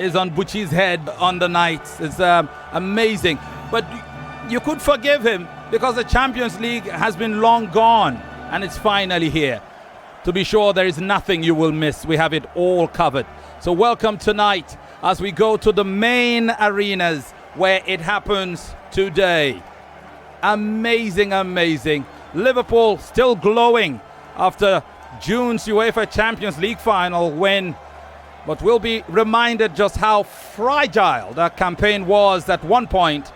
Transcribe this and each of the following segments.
is on Bucci's head on the night. It's amazing. But you could forgive him because the Champions League has been long gone and it's finally here. To be sure, there is nothing you will miss. We have it all covered. So welcome tonight as we go to the main arenas where it happens today. Amazing, amazing. Liverpool still glowing after June's UEFA Champions League final win. But we'll be reminded just how fragile that campaign was at one point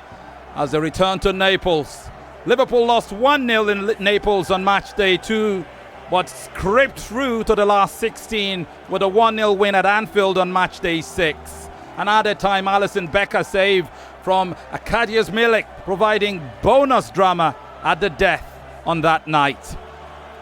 as they return to Naples. Liverpool lost 1-0 in Naples on match day 2, but scraped through to the last 16 with a 1-0 win at Anfield on match day 6. An added time Alisson Becker save from Arkadiusz Milik, providing bonus drama at the death on that night.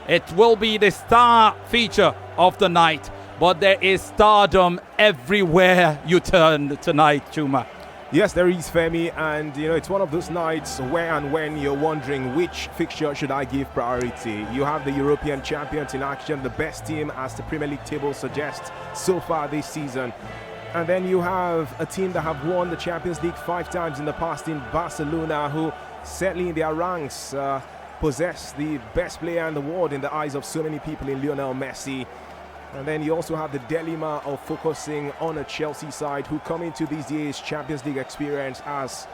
It will be the star feature of the night, but there is stardom everywhere you turn tonight, Chuma. Yes, there is, Femi, and it's one of those nights where and when you're wondering which fixture should I give priority. You have the European champions in action, the best team as the Premier League table suggests so far this season. And then you have a team that have won the Champions League 5 times in the past in Barcelona, who certainly in their ranks possess the best player in the world in the eyes of so many people in Lionel Messi. And then you also have the dilemma of focusing on a Chelsea side who come into these years Champions League experience as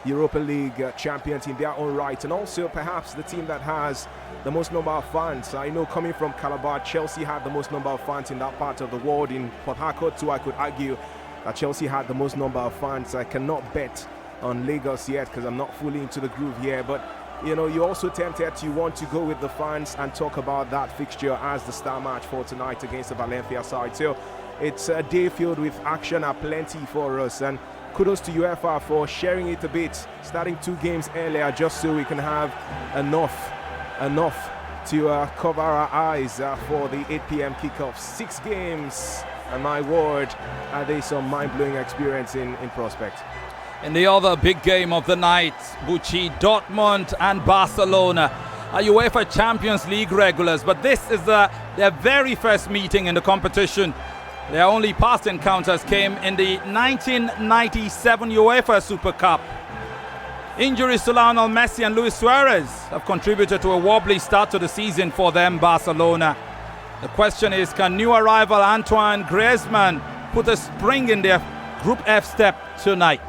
Europa League champions in their own right, and also perhaps the team that has the most number of fans. I know coming from Calabar, Chelsea had the most number of fans in that part of the world. In Port Harcourt too, I could argue that Chelsea had the most number of fans. I cannot bet on Lagos yet because I'm not fully into the groove here, but you're also tempted to want to go with the fans and talk about that fixture as the star match for tonight against the Valencia side. So it's a day filled with action aplenty for us, and kudos to UEFA for sharing it a bit, starting 2 games earlier just so we can have enough to cover our eyes for the 8 p.m. kickoff. 6 games, and my word, are they some mind-blowing experience in prospect. In the other big game of the night, Bucci, Dortmund and Barcelona are UEFA Champions League regulars, but this is their very first meeting in the competition. Their only past encounters came in the 1997 UEFA Super Cup. Injuries to Lionel Messi and Luis Suarez have contributed to a wobbly start to the season for them, Barcelona. The question is, can new arrival Antoine Griezmann put a spring in their Group F step tonight?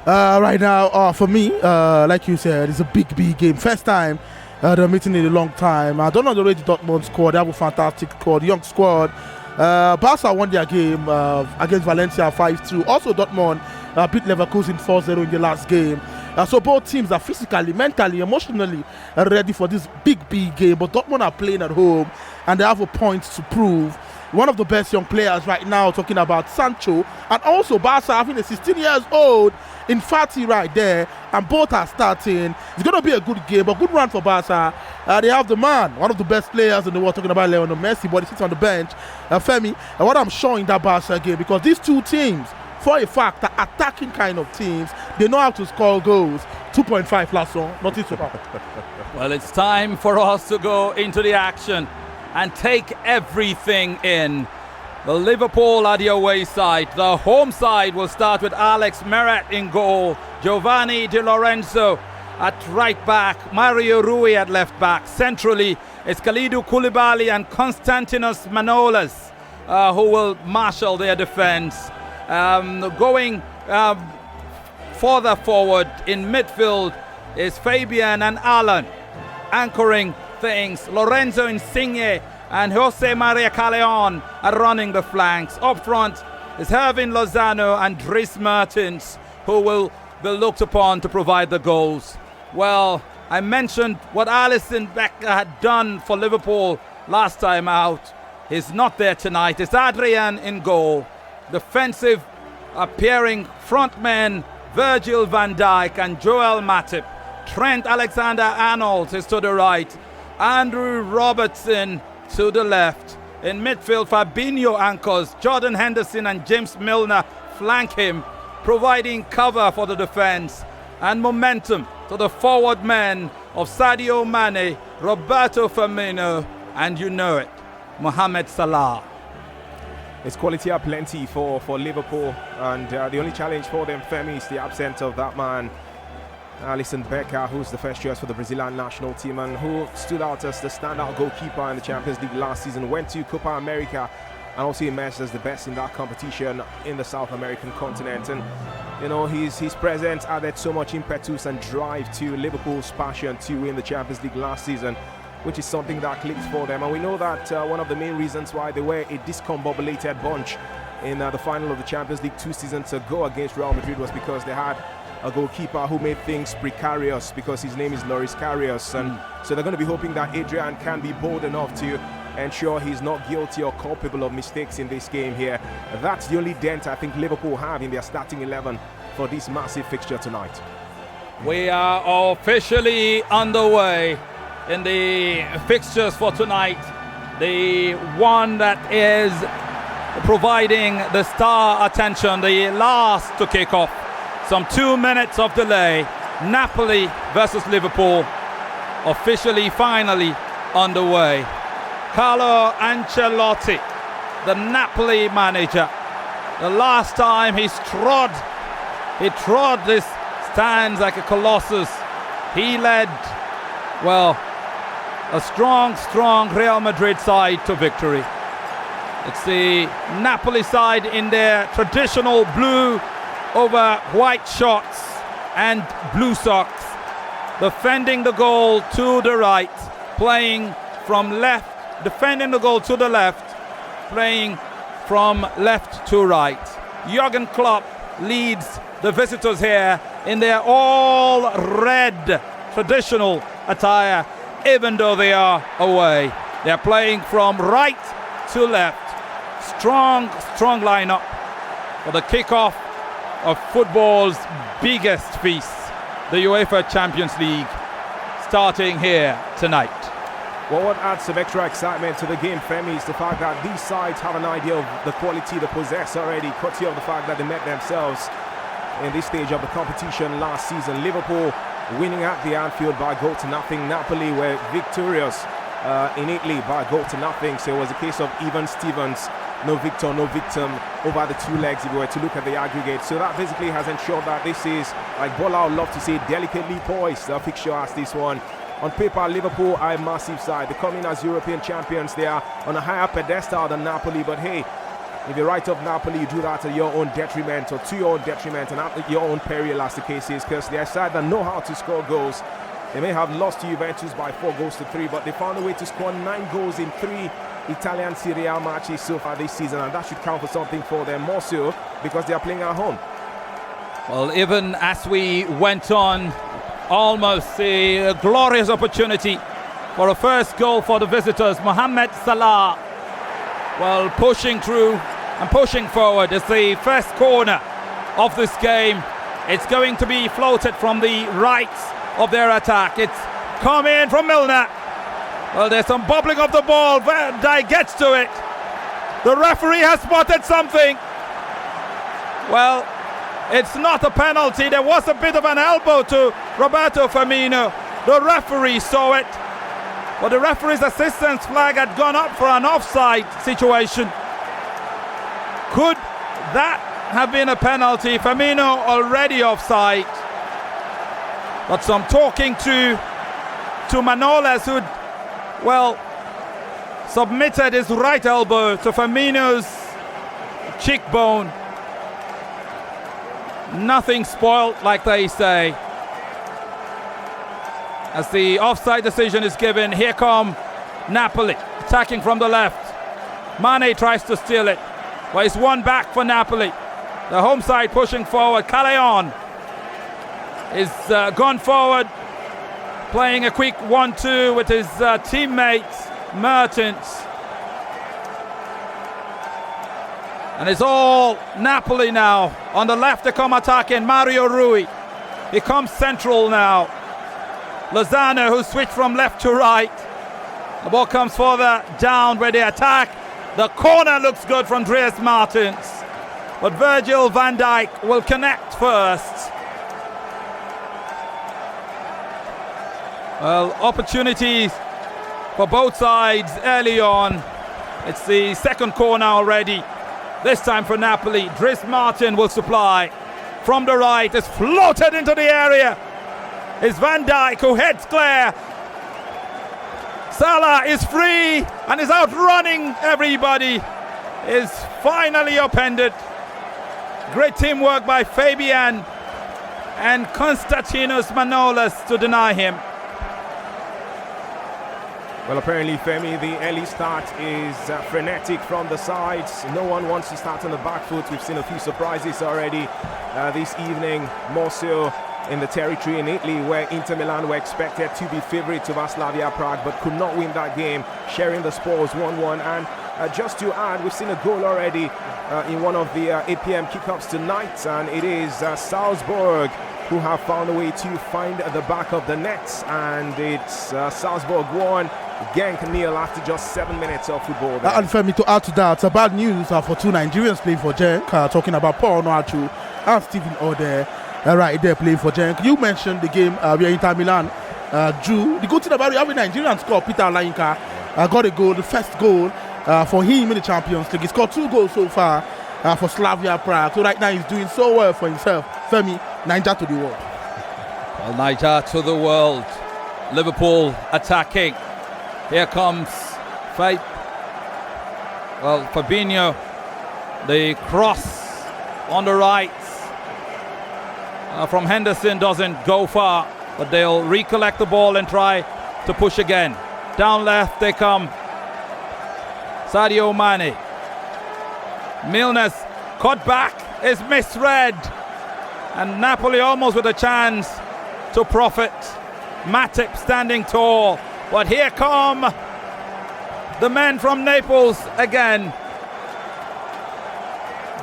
Right now, for me, like you said, it's a big game. First time they're meeting in a long time. I don't know the rate the Dortmund squad. They have a fantastic squad, young squad. Barca won their game against Valencia 5-2. Also, Dortmund beat Leverkusen 4-0 in the last game. So both teams are physically, mentally, emotionally ready for this big game. But Dortmund are playing at home and they have a point to prove. One of the best young players right now, talking about Sancho, and also Barca having a 16 years old Infatti right there, and both are starting. It's going to be a good game, but good run for Barca. They have the man, one of the best players in the world, talking about Lionel Messi, but he sits on the bench, Femi. And what I'm showing that Barca game, because these two teams, for a fact, are attacking kind of teams. They know how to score goals. 2.5 last one, nothing to talk. Well, it's time for us to go into the action and take everything in. The Liverpool are the away side. The home side will start with Alex Meret in goal, Giovanni Di Lorenzo at right back, Mario Rui at left back. Centrally, it's Kalidou Koulibaly and Konstantinos Manolas who will marshal their defense. Going further forward in midfield is Fabian and Alan anchoring things. Lorenzo Insigne and Jose Maria Callejon are running the flanks. Up front is Hervin Lozano and Dries Mertens, who will be looked upon to provide the goals. Well, I mentioned what Alisson Becker had done for Liverpool last time out. He's not there tonight. It's Adrian in goal. Defensive appearing frontmen Virgil van Dijk and Joel Matip. Trent Alexander-Arnold is to the right. Andrew Robertson to the left. In midfield, Fabinho anchors. Jordan Henderson and James Milner flank him, providing cover for the defense and momentum to the forward men of Sadio Mane, Roberto Firmino, and you know it, Mohamed Salah. It's quality aplenty for Liverpool, and the only challenge for them, Femi, is the absence of that man, Alisson Becker, who's the first choice for the Brazilian national team and who stood out as the standout goalkeeper in the Champions League last season, went to Copa America and also emerged as the best in that competition in the South American continent. And you know, his presence added so much impetus and drive to Liverpool's passion to win the Champions League last season, which is something that clicked for them. And we know that one of the main reasons why they were a discombobulated bunch in the final of the Champions League 2 seasons ago against Real Madrid was because they had a goalkeeper who made things precarious, because his name is Loris Karius. And so they're going to be hoping that Adrian can be bold enough to ensure he's not guilty or culpable of mistakes in this game here. That's the only dent I think Liverpool have in their starting 11 for this massive fixture tonight. We are officially underway in the fixtures for tonight. The one that is providing the star attention, the last to kick off. Some 2 minutes of delay. Napoli versus Liverpool, officially, finally underway. Carlo Ancelotti, the Napoli manager. The last time he trod this stands like a colossus. He led, well, a strong Real Madrid side to victory. It's the Napoli side in their traditional blue over white shorts and blue socks, defending the goal to the right, playing from left, defending the goal to the left, playing from left to right. Jurgen Klopp leads the visitors here in their all red traditional attire, even though they are away. They're playing from right to left. Strong lineup for the kickoff of football's biggest feast, the UEFA Champions League, starting here tonight. Well, what adds some extra excitement to the game, Femi, is the fact that these sides have an idea of the quality they possess already, courtesy of the fact that they met themselves in this stage of the competition last season. Liverpool winning at the Anfield by 0-0. Napoli were victorious in Italy by 0-0. So it was a case of even Stevens, no victor, no victim over the 2 legs if you were to look at the aggregate. So that basically has ensured that this is, like Bola would love to say, delicately poised fixture as this one. On paper, Liverpool are a massive side. They come in as European champions. They are on a higher pedestal than Napoli. But hey, if you write off Napoli, you do that at your own detriment, or to your own detriment, and at your own peril, as the case is, because they're a side that know how to score goals. They may have lost to Juventus by 4-3, but they found a way to score 9 goals in 3 Italian Serie A matches so far this season, and that should count for something for them, more so because they are playing at home. Well, even as we went on, almost a glorious opportunity for a first goal for the visitors. Mohamed Salah, well, pushing through and pushing forward. It's the first corner of this game. It's going to be floated from the right of their attack. It's come in from Milner. Well, there's some bubbling of the ball. Van Dijk gets to it. The referee has spotted something. Well, it's not a penalty. There was a bit of an elbow to Roberto Firmino. The referee saw it, but the referee's assistance flag had gone up for an offside situation. Could that have been a penalty? Firmino already offside. But some talking to Manolas, who, well, submitted his right elbow to Firmino's cheekbone. Nothing spoiled, like they say. As the offside decision is given, here come Napoli attacking from the left. Mane tries to steal it, but it's one back for Napoli. The home side pushing forward. Callejon is gone forward, playing a quick 1-2 with his teammate Mertens. And it's all Napoli now. On the left they come attacking. Mario Rui. He comes central now. Lozano, who switched from left to right. The ball comes further down where they attack. The corner looks good from Dries Mertens, but Virgil van Dijk will connect first. Well, opportunities for both sides early on. It's the second corner already This time for Napoli. Dries Martin will supply from the right. It's floated into the area. It's Van Dijk who heads clear. Salah is free and is outrunning everybody. Is finally upended. Great teamwork by Fabian and Konstantinos Manolas to deny him. Well, apparently, Femi, the early start is frenetic from the sides. No one wants to start on the back foot. We've seen a few surprises already this evening, more so in the territory in Italy, where Inter Milan were expected to be favourites over Slavia Prague, but could not win that game, sharing the spoils 1-1. And just to add, we've seen a goal already in one of the 8 p.m. kickoffs tonight, and it is Salzburg who have found a way to find the back of the net, and it's Salzburg 1, Genk 0 after just 7 minutes of football. And Femi, to add to that, bad news for 2 Nigerians playing for Genk, talking about Paul Onuachu and Stephen Ode, right there playing for Genk. You mentioned the game where Inter Milan drew. The good thing about it, having Nigerian score, Peter Lainka got a goal, the first goal for him in the Champions League. He scored 2 goals so far for Slavia Prague. So right now he's doing so well for himself. Femi, Niger to the world. Well, Niger to the world. Liverpool attacking. Here comes Fabinho. The cross on the right from Henderson doesn't go far, but they'll recollect the ball and try to push again. Down left they come. Sadio Mane. Milner's cut back is misread, and Napoli almost with a chance to profit. Matip standing tall, but here come the men from Naples again.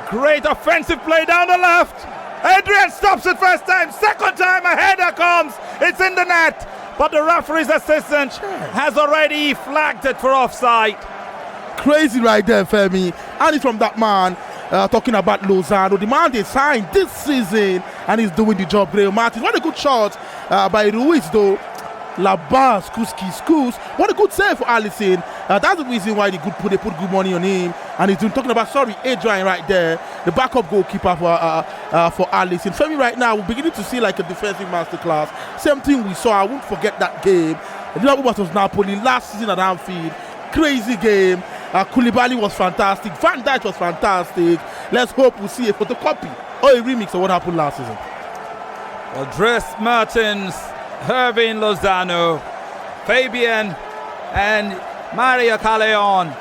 Great offensive play down the left. Adrian stops it first time, second time a header comes, it's in the net, but the referee's assistant has already flagged it for offside. Crazy right there, Femi. And it's from that man talking about Lozano, the man they signed this season, and he's doing the job. Graham Martin, what a good shot by Ruiz though. Laban, Schools. What a good save for Alisson. That's the reason why they put good money on him. And he's been talking about, Adrian right there, the backup goalkeeper for Alisson. Femi right now, we're beginning to see like a defensive masterclass. Same thing we saw, I won't forget that game. Liverpool versus Napoli last season at Anfield. Crazy game. Koulibaly was fantastic. Van Dijk was fantastic. Let's hope we see a photocopy or a remix of what happened last season. Well, Dries Mertens, Hervin Lozano, Fabian and Mario Callejon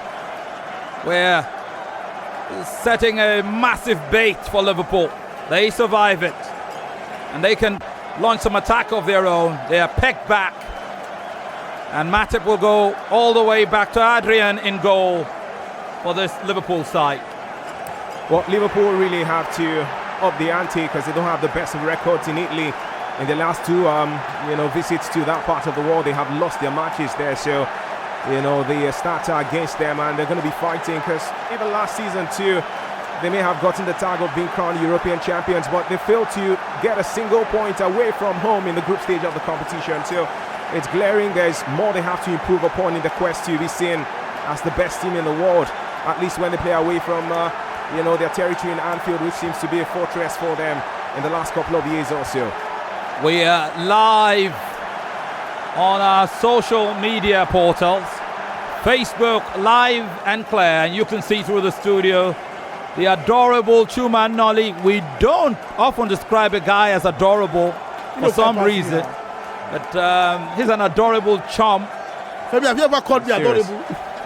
were setting a massive bait for Liverpool. They survive it and they can launch some attack of their own. They are pegged back, and Matip will go all the way back to Adrian in goal for this Liverpool side. Well, Liverpool really have to up the ante because they don't have the best of records in Italy. In the last 2 visits to that part of the world, they have lost their matches there. So, the stats are against them, and they're going to be fighting because even last season too, they may have gotten the tag of being crowned European champions, but they failed to get a single point away from home in the group stage of the competition. So it's glaring. There's more they have to improve upon in the quest to be seen as the best team in the world, at least when they play away from their territory in Anfield, which seems to be a fortress for them in the last couple of years or so. We are live on our social media portals, Facebook Live and Claire, and you can see through the studio the adorable Chuma Nolly. We don't often describe a guy as adorable for some reason, but he's an adorable chum. Femi, have you ever called me adorable?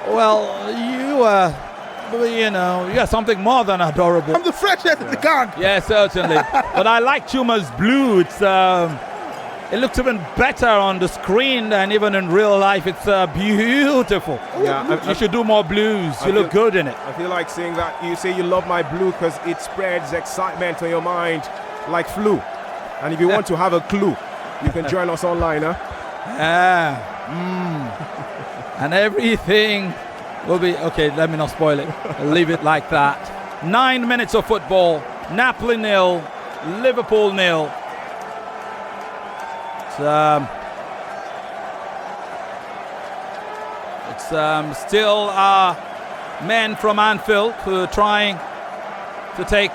Well, you are something more than adorable. I'm the freshest in the gang. Yeah, certainly. But I like Chuma's blue. It looks even better on the screen than even in real life. It's beautiful. Yeah, you should do more blues. You look good in it. I feel like saying that you say you love my blue because it spreads excitement on your mind like flu. And if you want to have a clue, you can join us online, huh? And everything will be okay. Let me not spoil it. I'll leave it like that. 9 minutes of football. Napoli 0, Liverpool 0. It's still our men from Anfield who are trying to take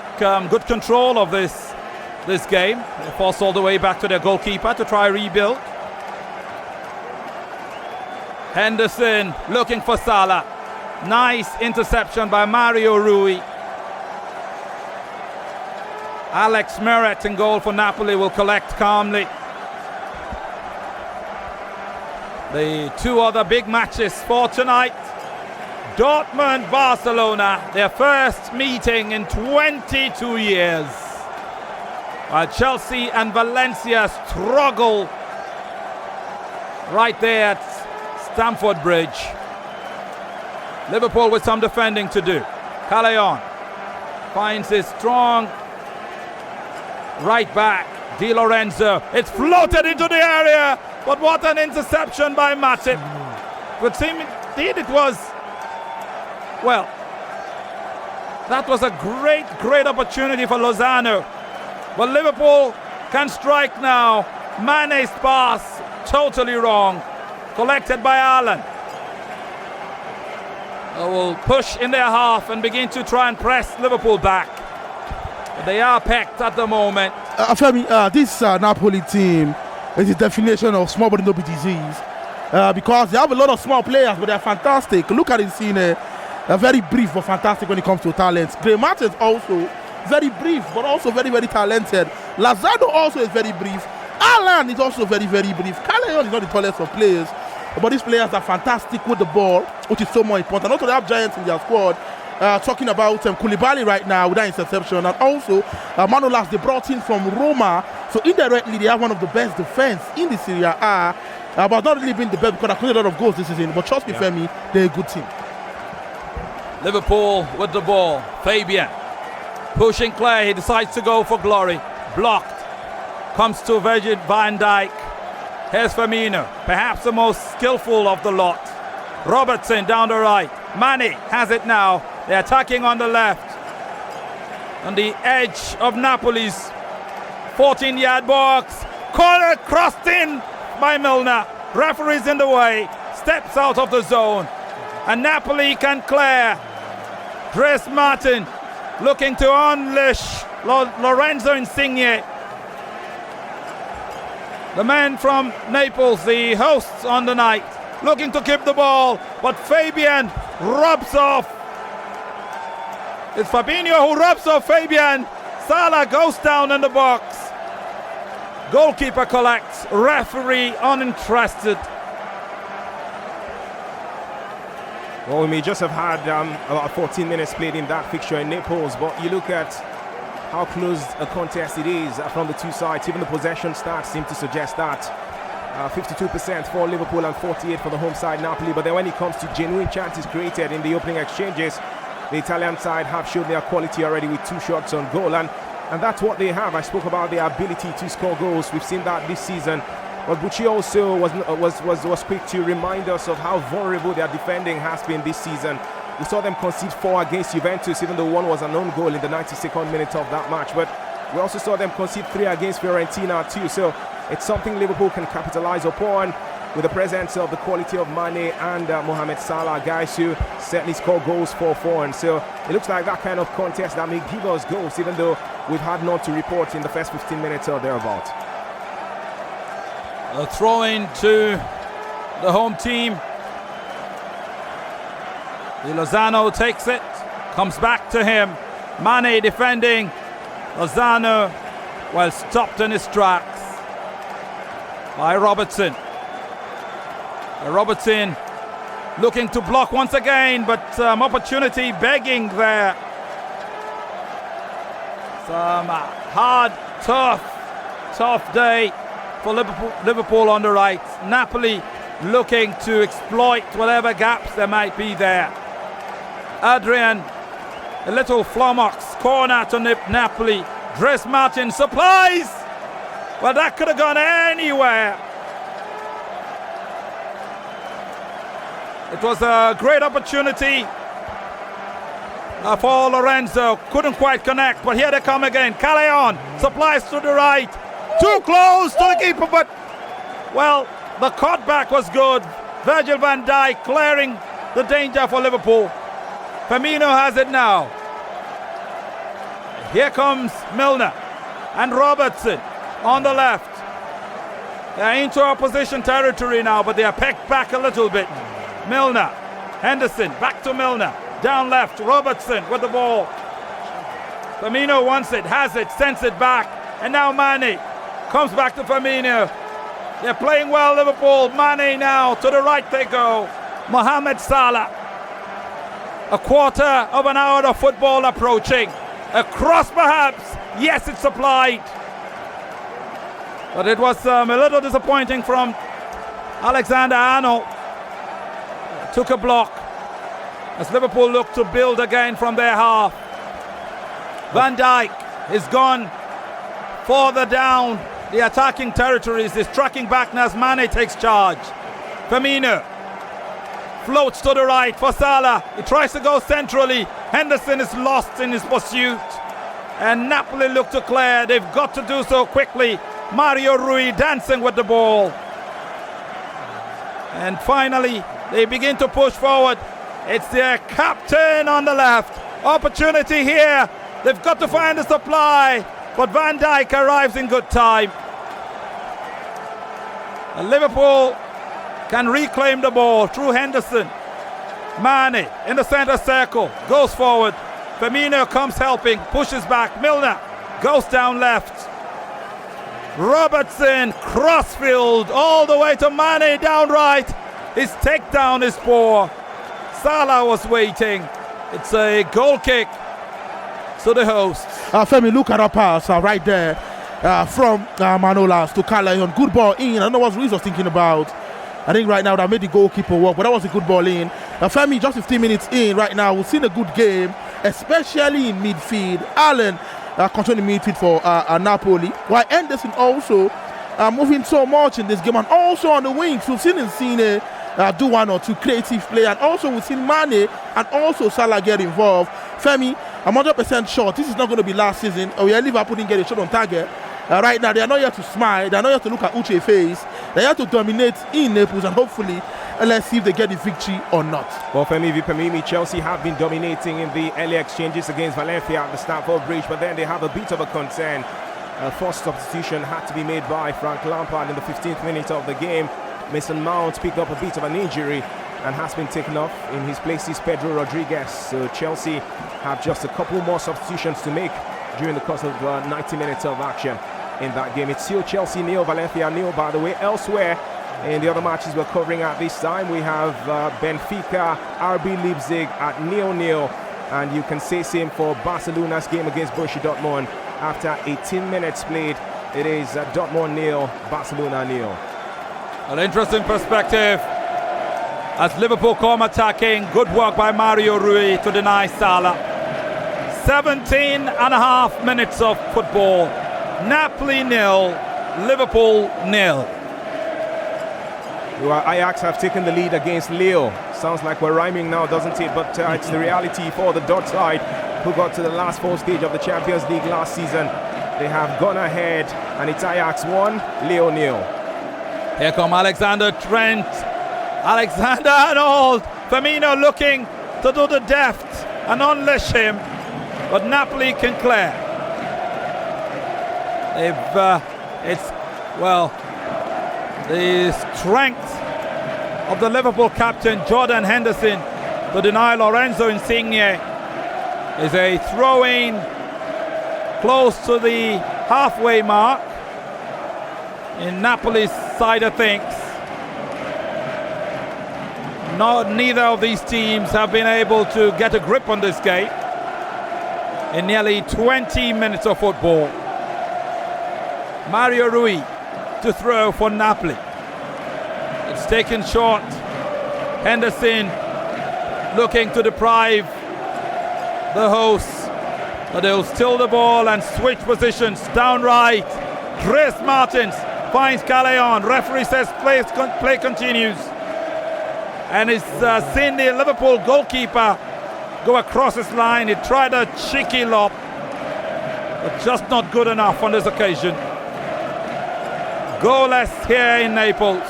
good control of this game. They force all the way back to their goalkeeper to try rebuild. Henderson looking for Salah. Nice interception by Mario Rui. Alex Meret in goal for Napoli will collect calmly. The two other big matches for tonight. Dortmund, Barcelona, their first meeting in 22 years. While Chelsea and Valencia struggle right there at Stamford Bridge. Liverpool with some defending to do. Callejon finds his strong right back, Di Lorenzo. It's floated into the area, but what an interception by Matip. Would seem indeed it was, well, that was a great opportunity for Lozano. But Liverpool can strike now. Mane's pass, totally wrong. Collected by Allen. They will push in their half and begin to try and press Liverpool back. But they are packed at the moment. Femi, this Napoli team is the definition of small body no be disease. Because they have a lot of small players, but they're fantastic. Look at it, scene, very brief but fantastic when it comes to talent. Gray Martin's also very brief but also very talented. Lozano also is very brief. Alan is also very brief. Callejon is not the tallest of players, but these players are fantastic with the ball, which is so more important. Also, they have giants in their squad. Talking about Koulibaly right now with that interception, and also Manolas they brought in from Roma. So indirectly, they have one of the best defense in the Serie A. But not really been the best because they conceded a lot of goals this season. But trust me, Femi, they're a good team. Liverpool with the ball. Fabian pushing play. He decides to go for glory. Blocked. Comes to Virgil van Dijk. Here's Firmino, perhaps the most skillful of the lot. Robertson down the right. Mane has it now. They're attacking on the left. On the edge of Napoli's 14-yard box. Corner crossed in by Milner. Referee's in the way. Steps out of the zone. And Napoli can clear. Dries Martin looking to unleash Lorenzo Insigne. The men from Naples, the hosts on the night, looking to keep the ball, but Fabian rubs off. It's Fabinho who rubs off Fabian. Salah goes down in the box. Goalkeeper collects, referee uninterested. Well, we may just have had about 14 minutes played in that fixture in Naples, but you look at how close a contest it is from the two sides. Even the possession stats seem to suggest that. 52% for Liverpool and 48% for the home side Napoli. But then when it comes to genuine chances created in the opening exchanges, the Italian side have shown their quality already with 2 shots on goal. And that's what they have. I spoke about their ability to score goals. We've seen that this season. But Bucci also was quick to remind us of how vulnerable their defending has been this season. We saw them concede 4 against Juventus, even though one was an own goal in the 92nd minute of that match. But we also saw them concede 3 against Fiorentina too. So it's something Liverpool can capitalize upon with the presence of the quality of Mane and Mohamed Salah, guys who certainly score goals 4-4. And so it looks like that kind of contest that may give us goals, even though we've had none to report in the first 15 minutes or thereabout. A throw-in to the home team. Lozano takes it, comes back to him. Mane defending. Lozano, well, stopped in his tracks by Robertson. Robertson looking to block once again, but opportunity begging there. Some hard, tough day for Liverpool on the right. Napoli looking to exploit whatever gaps there might be there. Adrian, a little flummox, corner to Napoli. Dries Martin supplies. Well, that could have gone anywhere. It was a great opportunity for Lorenzo. Couldn't quite connect, but here they come again. Callejon supplies to the right. Too close to the keeper, but, well, the cutback was good. Virgil van Dijk clearing the danger for Liverpool. Firmino has it now. Here comes Milner and Robertson on the left. They're into opposition territory now, but they are pegged back a little bit. Milner, Henderson, back to Milner. Down left, Robertson with the ball. Firmino wants it, has it, sends it back. And now Mane comes back to Firmino. They're playing well, Liverpool. Mane now, to the right they go. Mohamed Salah. A quarter of an hour of football approaching. A cross perhaps. Yes, it's applied. But it was a little disappointing from Alexander-Arnold. Took a block as Liverpool look to build again from their half. Van Dijk is gone further down the attacking territories. Is tracking back now as Mane takes charge. Firmino floats to the right for Salah. He tries to go centrally. Henderson is lost in his pursuit. And Napoli look to clear. They've got to do so quickly. Mario Rui dancing with the ball. And finally, they begin to push forward. It's their captain on the left. Opportunity here. They've got to find the supply. But Van Dijk arrives in good time. And Liverpool can reclaim the ball through Henderson. Mane in the center circle, goes forward. Firmino comes helping, pushes back. Milner goes down left. Robertson, crossfield, all the way to Mane down right. His takedown is poor. Salah was waiting. It's a goal kick to the hosts. Femi, look at our pass right there from Manolas to Callahan. Good ball in. I don't know what Ruiz was thinking about. I think right now that made the goalkeeper work, but that was a good ball in. Femi, just 15 minutes in right now, we've seen a good game, especially in midfield. Allen controlling midfield for Napoli, while Henderson also moving so much in this game, and also on the wings. We've seen Insigne do one or two creative play, and also we've seen Mane and also Salah get involved. Femi, I'm 100% sure this is not going to be last season. Liverpool didn't get a shot on target. Right now, they are not here to smile. They are not here to look at Uche's face. They are here to dominate in Naples, and hopefully, let's see if they get the victory or not. Well, Femi, if you permit me, Chelsea have been dominating in the early exchanges against Valencia at the Stamford Bridge, but then they have a bit of a concern. First substitution had to be made by Frank Lampard in the 15th minute of the game. Mason Mount picked up a bit of an injury and has been taken off. In his place is Pedro Rodriguez. So Chelsea have just a couple more substitutions to make during the course of 90 minutes of action in that game. It's still Chelsea nil, Valencia nil, by the way. Elsewhere in the other matches we're covering at this time, we have Benfica, RB Leipzig at 0-0, and you can say same for Barcelona's game against Borussia Dortmund. After 18 minutes played, it is Dortmund 0, Barcelona 0. An interesting perspective as Liverpool come attacking. Good work by Mario Rui to deny Salah. 17 and a half minutes of football. Napoli 0, Liverpool 0. Ajax have taken the lead against Lille. Sounds like we're rhyming now, doesn't it? But it's the reality for the Dutch side, who got to the last four stage of the Champions League last season. They have gone ahead, and it's Ajax 1, Lille 0. Here come Alexander Trent, Alexander-Arnold. Firmino looking to do the deft and unleash him, but Napoli can clear. The strength of the Liverpool captain Jordan Henderson to deny Lorenzo Insigne is a throw-in close to the halfway mark in Napoli's side of things. Neither of these teams have been able to get a grip on this game in nearly 20 minutes of football. Mario Rui to throw for Napoli. It's taken short. Henderson looking to deprive the hosts, but they'll steal the ball and switch positions down right. Dries Martins finds Callahan. Referee says play continues. And it's seen the Liverpool goalkeeper go across his line. He tried a cheeky lob, but just not good enough on this occasion. Goalless here in Naples.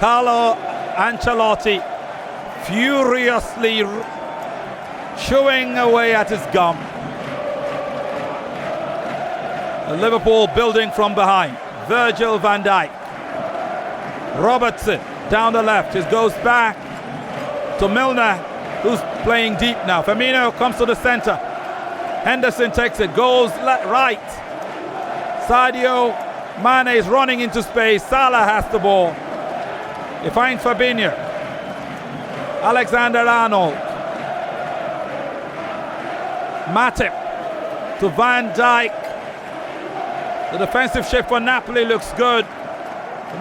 Carlo Ancelotti furiously chewing away at his gum. Liverpool building from behind. Virgil van Dijk. Robertson down the left. It goes back to Milner, who's playing deep now. Firmino comes to the center. Henderson takes it, goes right. Sadio Mane is running into space. Salah has the ball. He finds Fabinho. Alexander-Arnold. Matip to Van Dijk. The defensive shift for Napoli looks good.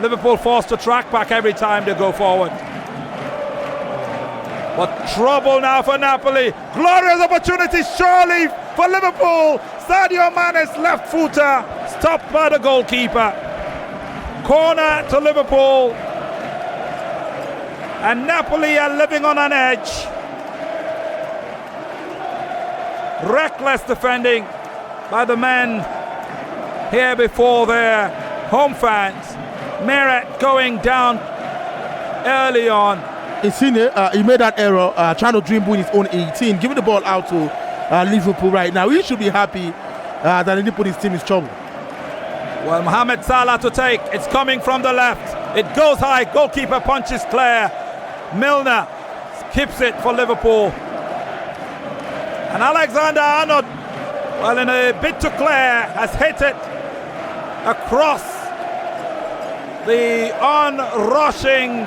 Liverpool forced to track back every time they go forward. But trouble now for Napoli. Glorious opportunity surely for Liverpool. Sadio Mane's left footer stopped by the goalkeeper. Corner to Liverpool. And Napoli are living on an edge. Reckless defending by the men here before their home fans. Meret going down early on. Insigne, he made that error, trying to dribble in his own 18, giving the ball out to Liverpool right now. He should be happy that he didn't put his team in trouble. Well, Mohamed Salah to take. It's coming from the left. It goes high. Goalkeeper punches clear. Milner keeps it for Liverpool. And Alexander-Arnold, well, in a bit to clear, has hit it across the on-rushing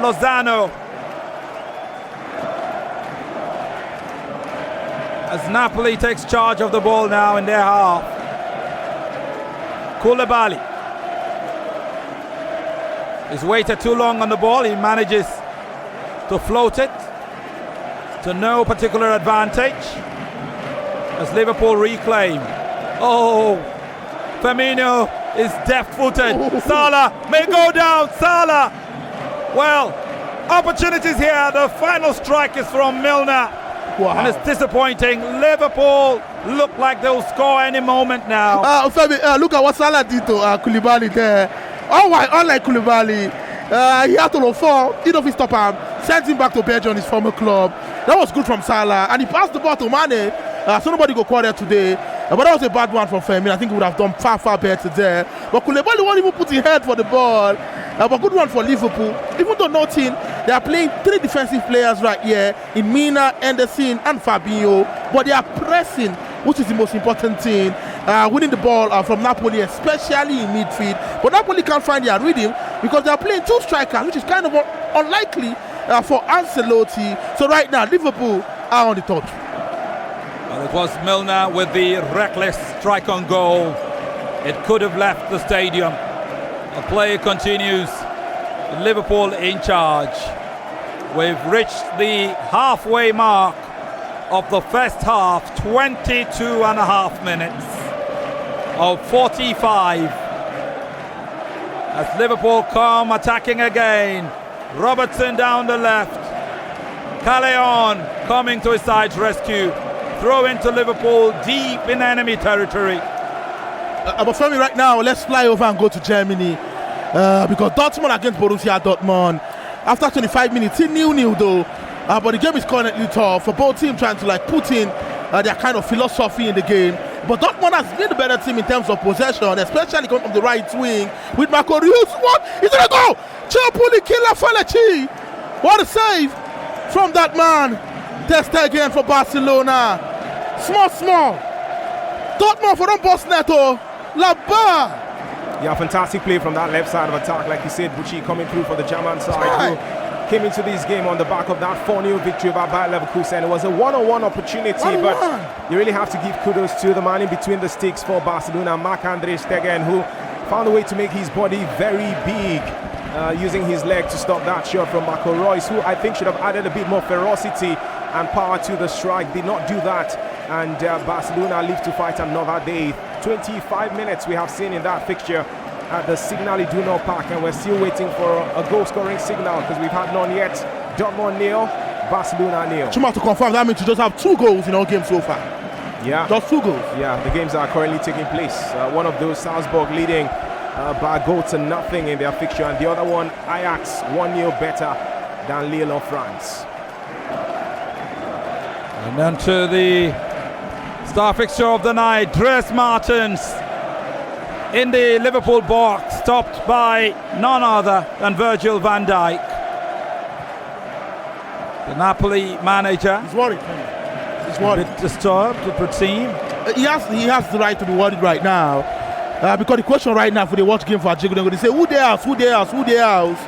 Lozano. As Napoli takes charge of the ball now in their half. Koulibaly. He's waited too long on the ball. He manages to float it to no particular advantage. As Liverpool reclaim. Oh, Firmino is deft-footed. Salah may go down. Salah. Well, opportunities here. The final strike is from Milner. Wow. And it's disappointing. Liverpool look like they'll score any moment now. Femi, look at what Salah did to Koulibaly there. Unlike Koulibaly, he had to fall. He don't stop him. Sent him back to Belgium, his former club. That was good from Salah. And he passed the ball to Mane. So nobody go quarter today. But that was a bad one from Femi. I think he would have done far, far better there. But Koulibaly won't even put his head for the ball. But good one for Liverpool. Even though nothing, they are playing three defensive players right here in Mina, Henderson, and Fabinho. But they are pressing, which is the most important thing. Winning the ball from Napoli, especially in midfield. But Napoli can't find their rhythm because they are playing two strikers, which is kind of unlikely for Ancelotti. So right now, Liverpool are on the top. Well, it was Milner with the reckless strike on goal. It could have left the stadium. The play continues. Liverpool in charge. We've reached the halfway mark of the first half. 22 and a half minutes of 45. As Liverpool come attacking again. Robertson down the left. Callejon coming to his side's rescue. Throw into Liverpool deep in enemy territory. But for me right now, let's fly over and go to Germany because Dortmund against Borussia Dortmund. After 25 minutes, it's 0-0 though. But the game is currently tough for both teams trying to put in their kind of philosophy in the game. But Dortmund has been the better team in terms of possession, especially coming from the right wing with Marco Reus. What? He's gonna go! Napoli killer Falachi. What a save from that man. Test again for Barcelona. Small. Dortmund for them boss Neto. La Bar. Yeah, fantastic play from that left side of attack. Like you said, Bucci coming through for the German side. Who came into this game on the back of that 4-0 victory over Bayer Leverkusen. It was a one-on-one opportunity, but you really have to give kudos to the man in between the sticks for Barcelona, Marc-Andre Stegen, who found a way to make his body very big, using his leg to stop that shot from Marco Reus, who I think should have added a bit more ferocity and power to the strike. Did not do that, and Barcelona live to fight another day. 25 minutes we have seen in that fixture at the Signal Iduna Park, and we're still waiting for a goal-scoring signal because we've had none yet. Dortmund 0, Barcelona 0. Chuma, to confirm, that means you just have 2 goals in all games so far. Yeah, just 2 goals. Yeah, the games are currently taking place. One of those, Salzburg leading by a goal to nothing in their fixture, and the other one, Ajax 1-0 better than Lille of France. And then to the star fixture of the night, Dries Mertens in the Liverpool box, stopped by none other than Virgil van Dijk. The Napoli manager. He's worried. He's worried. A bit disturbed, it would seem. He has the right to be worried right now. Because the question right now, for the watch game for Ajigo, they're going to say, who they else?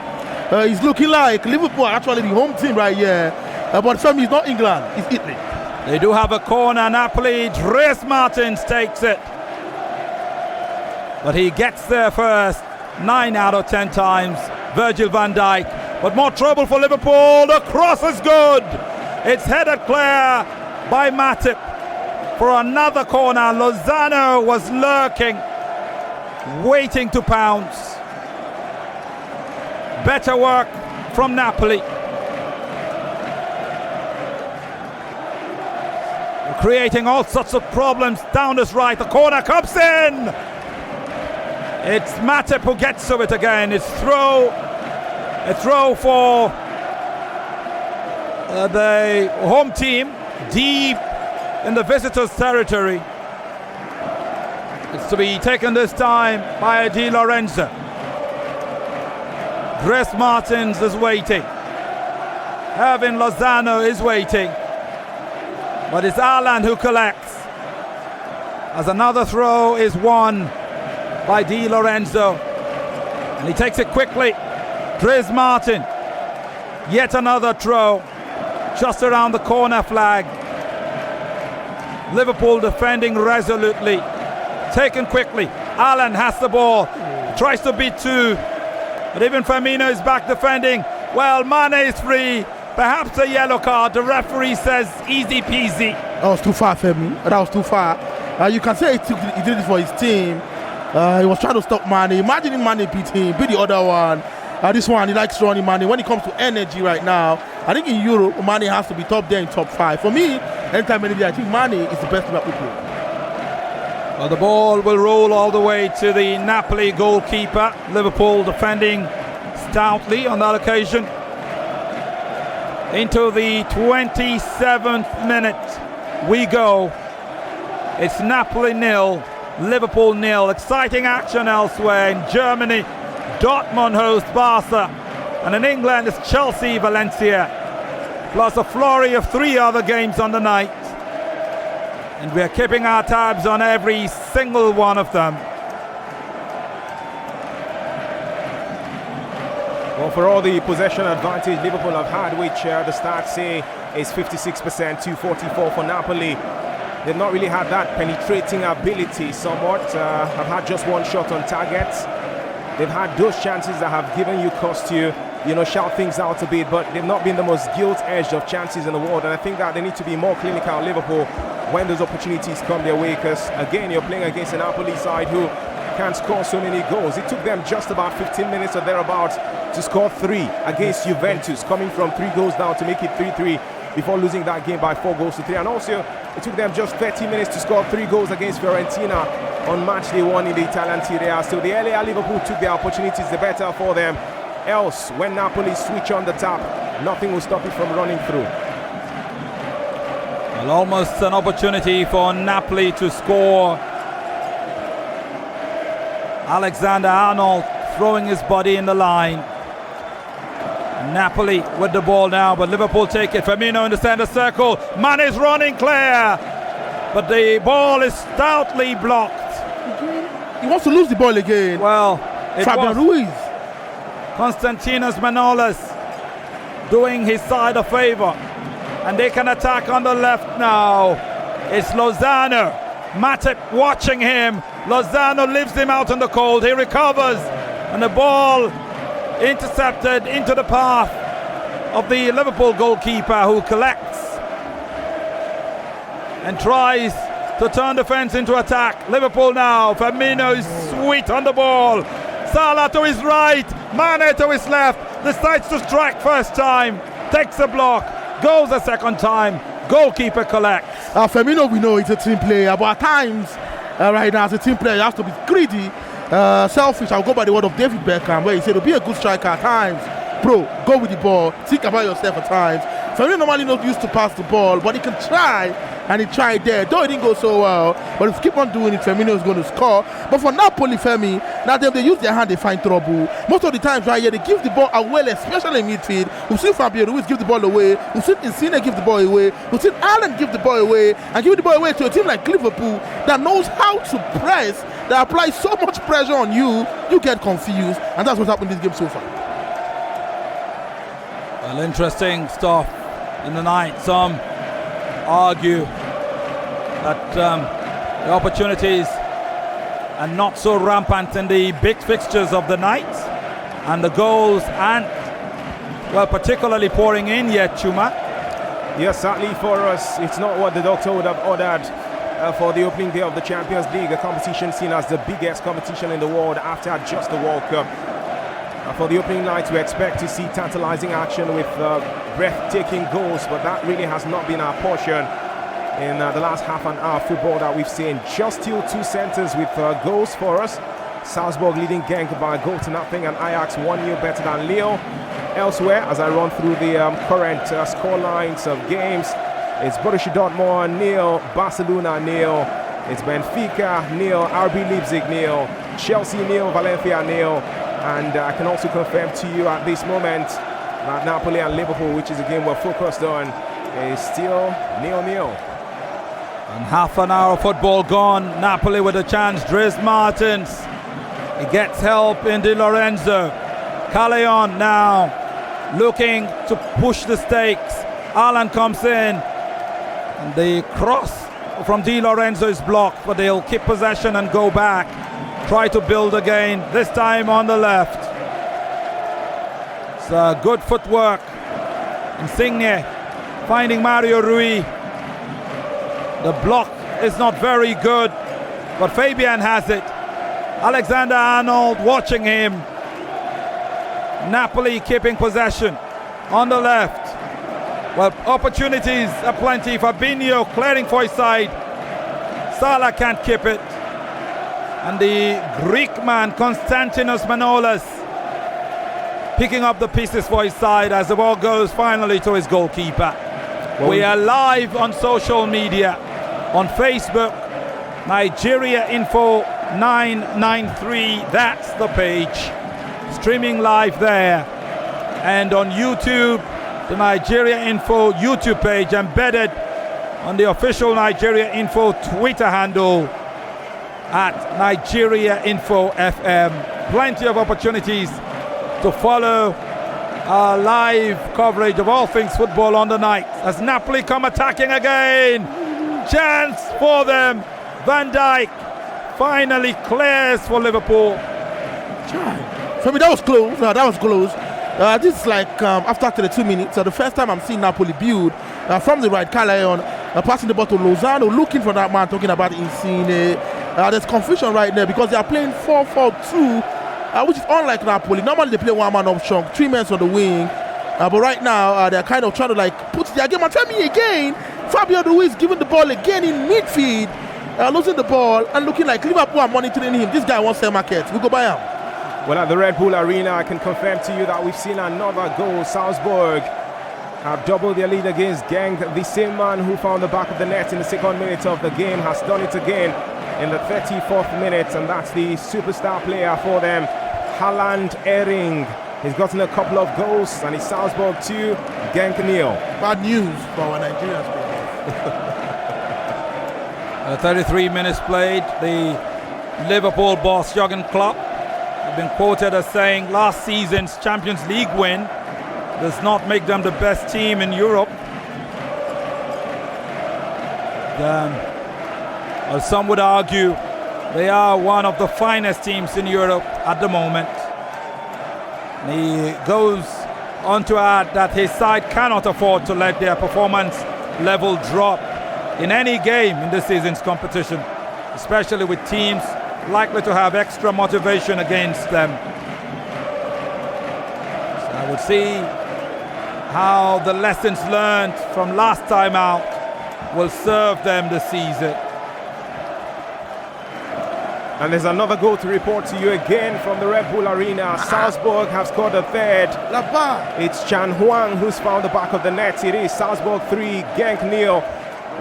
He's looking like Liverpool are actually the home team right here. But Femi is not England, it's Italy. They do have a corner, Napoli. Dries Mertens takes it. But he gets there first, 9 out of 10 times. Virgil van Dijk. But more trouble for Liverpool. The cross is good. It's headed clear by Matip for another corner. Lozano was lurking, waiting to pounce. Better work from Napoli. Creating all sorts of problems down this right. The corner comes in. It's Matip who gets to it again. It's a throw for the home team deep in the visitors' territory. It's to be taken this time by Di Lorenzo. Dries Mertens is waiting. Hervin Lozano is waiting. But it's Alan who collects. As another throw is won by Di Lorenzo. And he takes it quickly. Dries Mertens. Yet another throw. Just around the corner flag. Liverpool defending resolutely. Taken quickly. Alan has the ball. Tries to beat two. But even Firmino is back defending. Well, Mane is free. Perhaps a yellow card. The referee says easy peasy. That was too far, Femi. That was too far. You can say he did it for his team. He was trying to stop Mane. Imagine if Mane beat him, beat the other one. This one, he likes running Mane. When it comes to energy right now, I think in Europe, Mane has to be top there in top 5. For me, anytime I think Mane is the best Liverpool player. Well, the ball will roll all the way to the Napoli goalkeeper. Liverpool defending stoutly on that occasion. Into the 27th minute we go. It's Napoli 0, Liverpool 0. Exciting action elsewhere. In Germany, Dortmund host Barca. And in England, it's Chelsea, Valencia. Plus a flurry of 3 other games on the night. And we're keeping our tabs on every single one of them. Well, for all the possession advantage Liverpool have had, which the stats say is 56% to 44 for Napoli, they've not really had that penetrating ability somewhat. Have had just one shot on target. They've had those chances that have given you cause to, shout things out a bit, but they've not been the most gilt-edged of chances in the world. And I think that they need to be more clinical, Liverpool, when those opportunities come their way, because again, you're playing against a Napoli side who can't score so many goals. It took them just about 15 minutes or thereabouts to score 3 against Juventus, coming from 3 goals down to make it 3-3 before losing that game by 4 goals to 3. And also, it took them just 30 minutes to score 3 goals against Fiorentina on match day 1 in the Italian Serie A. So the earlier Liverpool took their opportunities, the better for them. Else, when Napoli switch on the tap, nothing will stop it from running through. Well, almost an opportunity for Napoli to score. Alexander-Arnold throwing his body in the line. Napoli with the ball now, but Liverpool take it. Firmino in the center circle. Mane is running clear, but the ball is stoutly blocked. He wants to lose the ball again. Well, it Fabian Ruiz. Konstantinos Manolas doing his side a favor, and they can attack on the left now. It's Lozano. Matip watching him. Lozano leaves him out in the cold. He recovers, and the ball intercepted into the path of the Liverpool goalkeeper, who collects and tries to turn defense into attack. Liverpool now. Firmino is sweet on the ball. Salah to his right, Mane to his left. Decides to strike first time, takes a block, goes a second time. Goalkeeper collects. Firmino, we know he's a team player, but at times, right now, as a team player, you have to be greedy, selfish. I'll go by the word of David Beckham, where he said to be a good striker at times, bro, go with the ball, think about yourself at times. Femi normally not used to pass the ball, but he can try, and he tried there. Though it didn't go so well, but if he keep on doing it, Firmino is going to score. But for Napoli, Femi, now they use their hand, they find trouble. Most of the times right here, they give the ball away, especially in midfield. We've seen Fabio Ruiz give the ball away. We've seen Insigne give the ball away. We've seen Allen give the ball away, and give the ball away to a team like Liverpool that knows how to press, that applies so much pressure on you, you get confused, and that's what's happened in this game so far. Well, interesting stuff in the night. Some argue that the opportunities are not so rampant in the big fixtures of the night, and the goals aren't, well, particularly pouring in yet, Chuma. Yes, sadly for us, it's not what the doctor would have ordered for the opening day of the Champions League, a competition seen as the biggest competition in the world after just the World Cup. For the opening night, we expect to see tantalizing action with breathtaking goals, but that really has not been our portion in the last half an hour football that we've seen. Just still two centres with goals for us. Salzburg leading Genk by a goal to nothing, and Ajax 1-0 better than Lille. Elsewhere, as I run through the current score lines of games, it's Borussia Dortmund 0, Barcelona 0, it's Benfica 0, RB Leipzig 0, Chelsea 0, Valencia 0, and I can also confirm to you at this moment that Napoli and Liverpool, which is a game we're focused on, is still 0-0. And half an hour of football gone. Napoli with a chance. Dries Martins. He gets help in Di Lorenzo. Callejon now looking to push the stakes. Alan comes in. And the cross from Di Lorenzo is blocked, but they'll keep possession and go back. Try to build again, this time on the left. It's good footwork. Insigne finding Mario Rui. The block is not very good, but Fabian has it. Alexander Arnold watching him. Napoli keeping possession on the left. Well, opportunities are plenty. Fabinho clearing for his side. Salah can't keep it. And the Greek man, Konstantinos Manolas, picking up the pieces for his side as the ball goes finally to his goalkeeper. Well, we are live on social media. On Facebook, Nigeria Info 993, that's the page. Streaming live there. And on YouTube, the Nigeria Info YouTube page embedded on the official Nigeria Info Twitter handle at Nigeria Info FM. Plenty of opportunities to follow our live coverage of all things football on the night as Napoli come attacking again. Chance for them. Van Dijk finally clears for Liverpool. For me, that was close. That was close. This is like after 32 minutes. The first time I'm seeing Napoli build from the right. Callejon passing the ball to Lozano, looking for that man, talking about Insigne. There's confusion right there because they are playing 4-4-2, which is unlike Napoli. Normally they play one man up strong, 3 men on the wing. But right now they're kind of trying to like put their game. And tell me again, Fabio Ruiz giving the ball again in midfield, losing the ball and looking like Liverpool are monitoring him. This guy wants sell market. We go buy him. Well, at the Red Bull Arena, I can confirm to you that we've seen another goal. Salzburg have doubled their lead against Genk. The same man who found the back of the net in the second minute of the game has done it again in the 34th minute, and that's the superstar player for them, Haaland Ehring. He's gotten a couple of goals, and it's Salzburg 2, Genk 0. Bad news for our Nigerians. 33 minutes played. The Liverpool boss, Jurgen Klopp, have been quoted as saying last season's Champions League win does not make them the best team in Europe. Well, some would argue they are one of the finest teams in Europe at the moment. He goes on to add that his side cannot afford to let their performance level drop in any game in this season's competition, especially with teams likely to have extra motivation against them. So I would see how the lessons learned from last time out will serve them this season. And there's another goal to report to you again from the Red Bull Arena. Salzburg have scored a third. It's Chan Huang who's found the back of the net. It is Salzburg 3, Genk 0.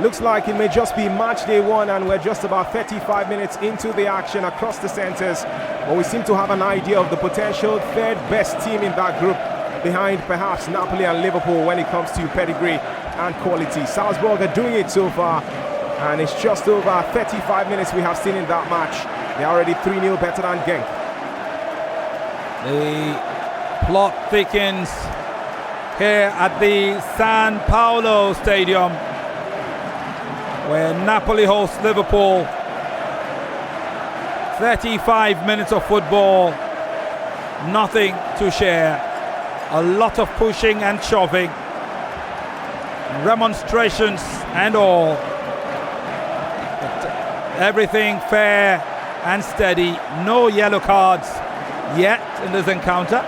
Looks like it may just be match day 1, and we're just about 35 minutes into the action across the centres. But we seem to have an idea of the potential third best team in that group, behind perhaps Napoli and Liverpool when it comes to pedigree and quality. Salzburg are doing it so far, and it's just over 35 minutes we have seen in that match. They're already 3-0 better than Genk. The plot thickens here at the San Paolo Stadium, where Napoli hosts Liverpool. 35 minutes of football, nothing to share. A lot of pushing and shoving, remonstrations and all. But everything fair and steady. No yellow cards yet in this encounter.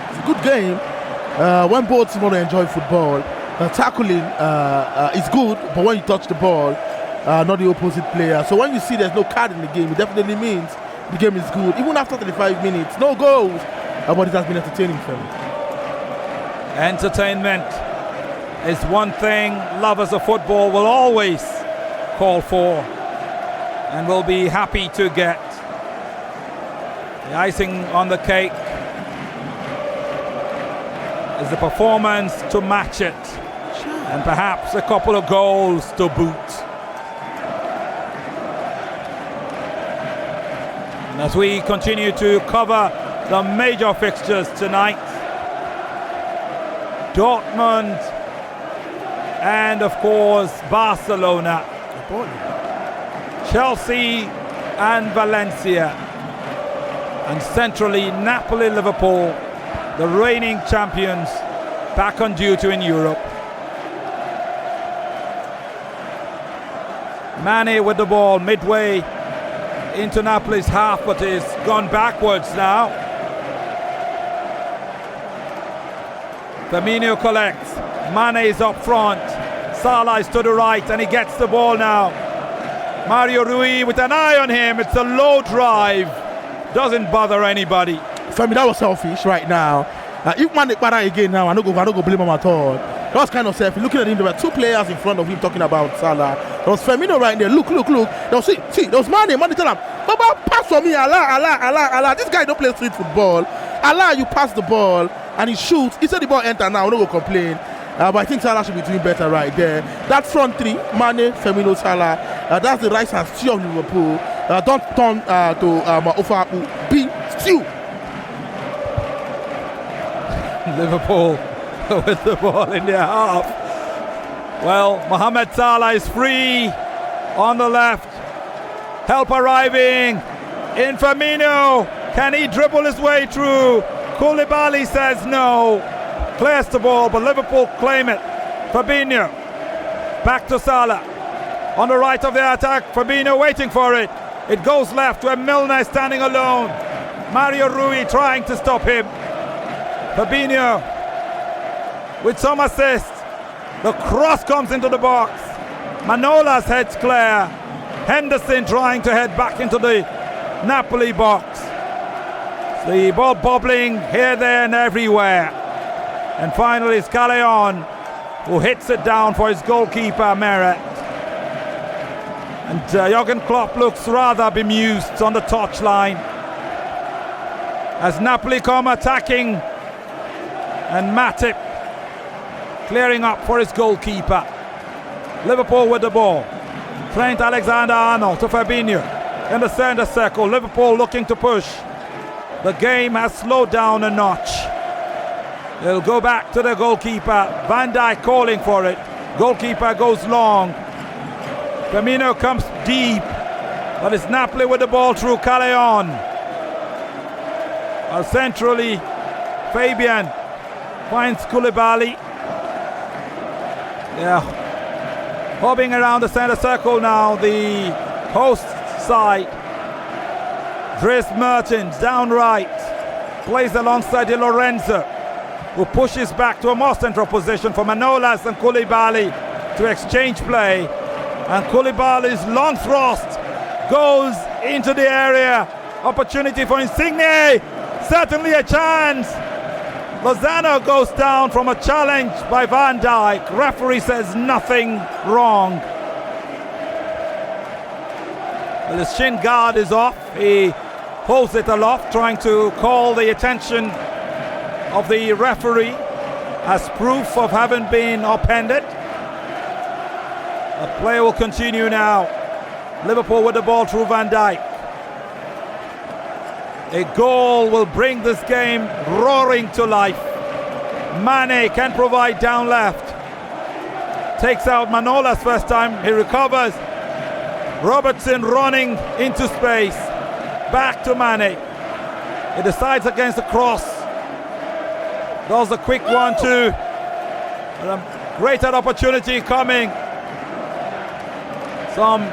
It's a good game. When both teams want to enjoy football, tackling is good, but when you touch the ball, not the opposite player. So when you see there's no card in the game, it definitely means the game is good. Even after 35 minutes, no goals, but it has been entertaining for me. Entertainment is one thing lovers of football will always call for, and will be happy to get. The icing on the cake is the performance to match it, and perhaps a couple of goals to boot. And as we continue to cover the major fixtures tonight, Dortmund and of course Barcelona, Chelsea and Valencia, and centrally Napoli, Liverpool, the reigning champions, back on duty in Europe. Mane with the ball midway into Napoli's half, but is gone backwards now. Firmino collects. Mane is up front. Salah is to the right, and he gets the ball now. Mario Rui with an eye on him. It's a low drive. Doesn't bother anybody. Femi, that was selfish right now. If Mane para again now, I don't go blame him at all. That was kind of selfish. Looking at him, there were two players in front of him talking about Salah. There was Firmino right there. Look. There was, see, there was Mane. Mane tell him, Baba, pass for me. Allah. This guy don't play street football. Allah, you pass the ball and he shoots. He said the ball enter now. I'm not going to complain. But I think Salah should be doing better right there. That front three, Mane, Firmino, Salah, that's the right hand steer of Liverpool. Don't turn to Ofa B stew. Liverpool with the ball in their half. Well, Mohamed Salah is free on the left. Help arriving in Firmino. Can he dribble his way through? Koulibaly says no. Clears the ball, but Liverpool claim it. Fabinho back to Salah on the right of the attack. Fabinho waiting for it. It goes left where Milner is standing alone. Mario Rui trying to stop him. Fabinho with some assist. The cross comes into the box. Manolas heads clear. Henderson trying to head back into the Napoli box. The ball bobbling here, there and everywhere. And finally it's Callejon who hits it down for his goalkeeper Meret. And Jurgen Klopp looks rather bemused on the touchline as Napoli come attacking, and Matip clearing up for his goalkeeper. Liverpool with the ball. Trent Alexander-Arnold to Fabinho in the centre circle. Liverpool looking to push. The game has slowed down a notch. They'll go back to the goalkeeper. Van Dijk calling for it. Goalkeeper goes long. Firmino comes deep, but it's Napoli with the ball through Callejon. Centrally, Fabian finds Koulibaly. Yeah, hobbing around the centre circle now, the host side. Dries Mertens down right, plays alongside Di Lorenzo, who pushes back to a more central position for Manolas and Koulibaly to exchange play. And Koulibaly's long thrust goes into the area. Opportunity for Insigne. Certainly a chance. Lozano goes down from a challenge by Van Dijk. Referee says nothing wrong. Well, his shin guard is off. He holds it aloft, trying to call the attention of the referee as proof of having been upended. The play will continue now. Liverpool with the ball through Van Dijk. A goal will bring this game roaring to life. Mane can provide down left. Takes out Manola's first time. He recovers. Robertson running into space. Back to Mane. He decides against the cross. Does a quick 1-2. A greater opportunity coming. Some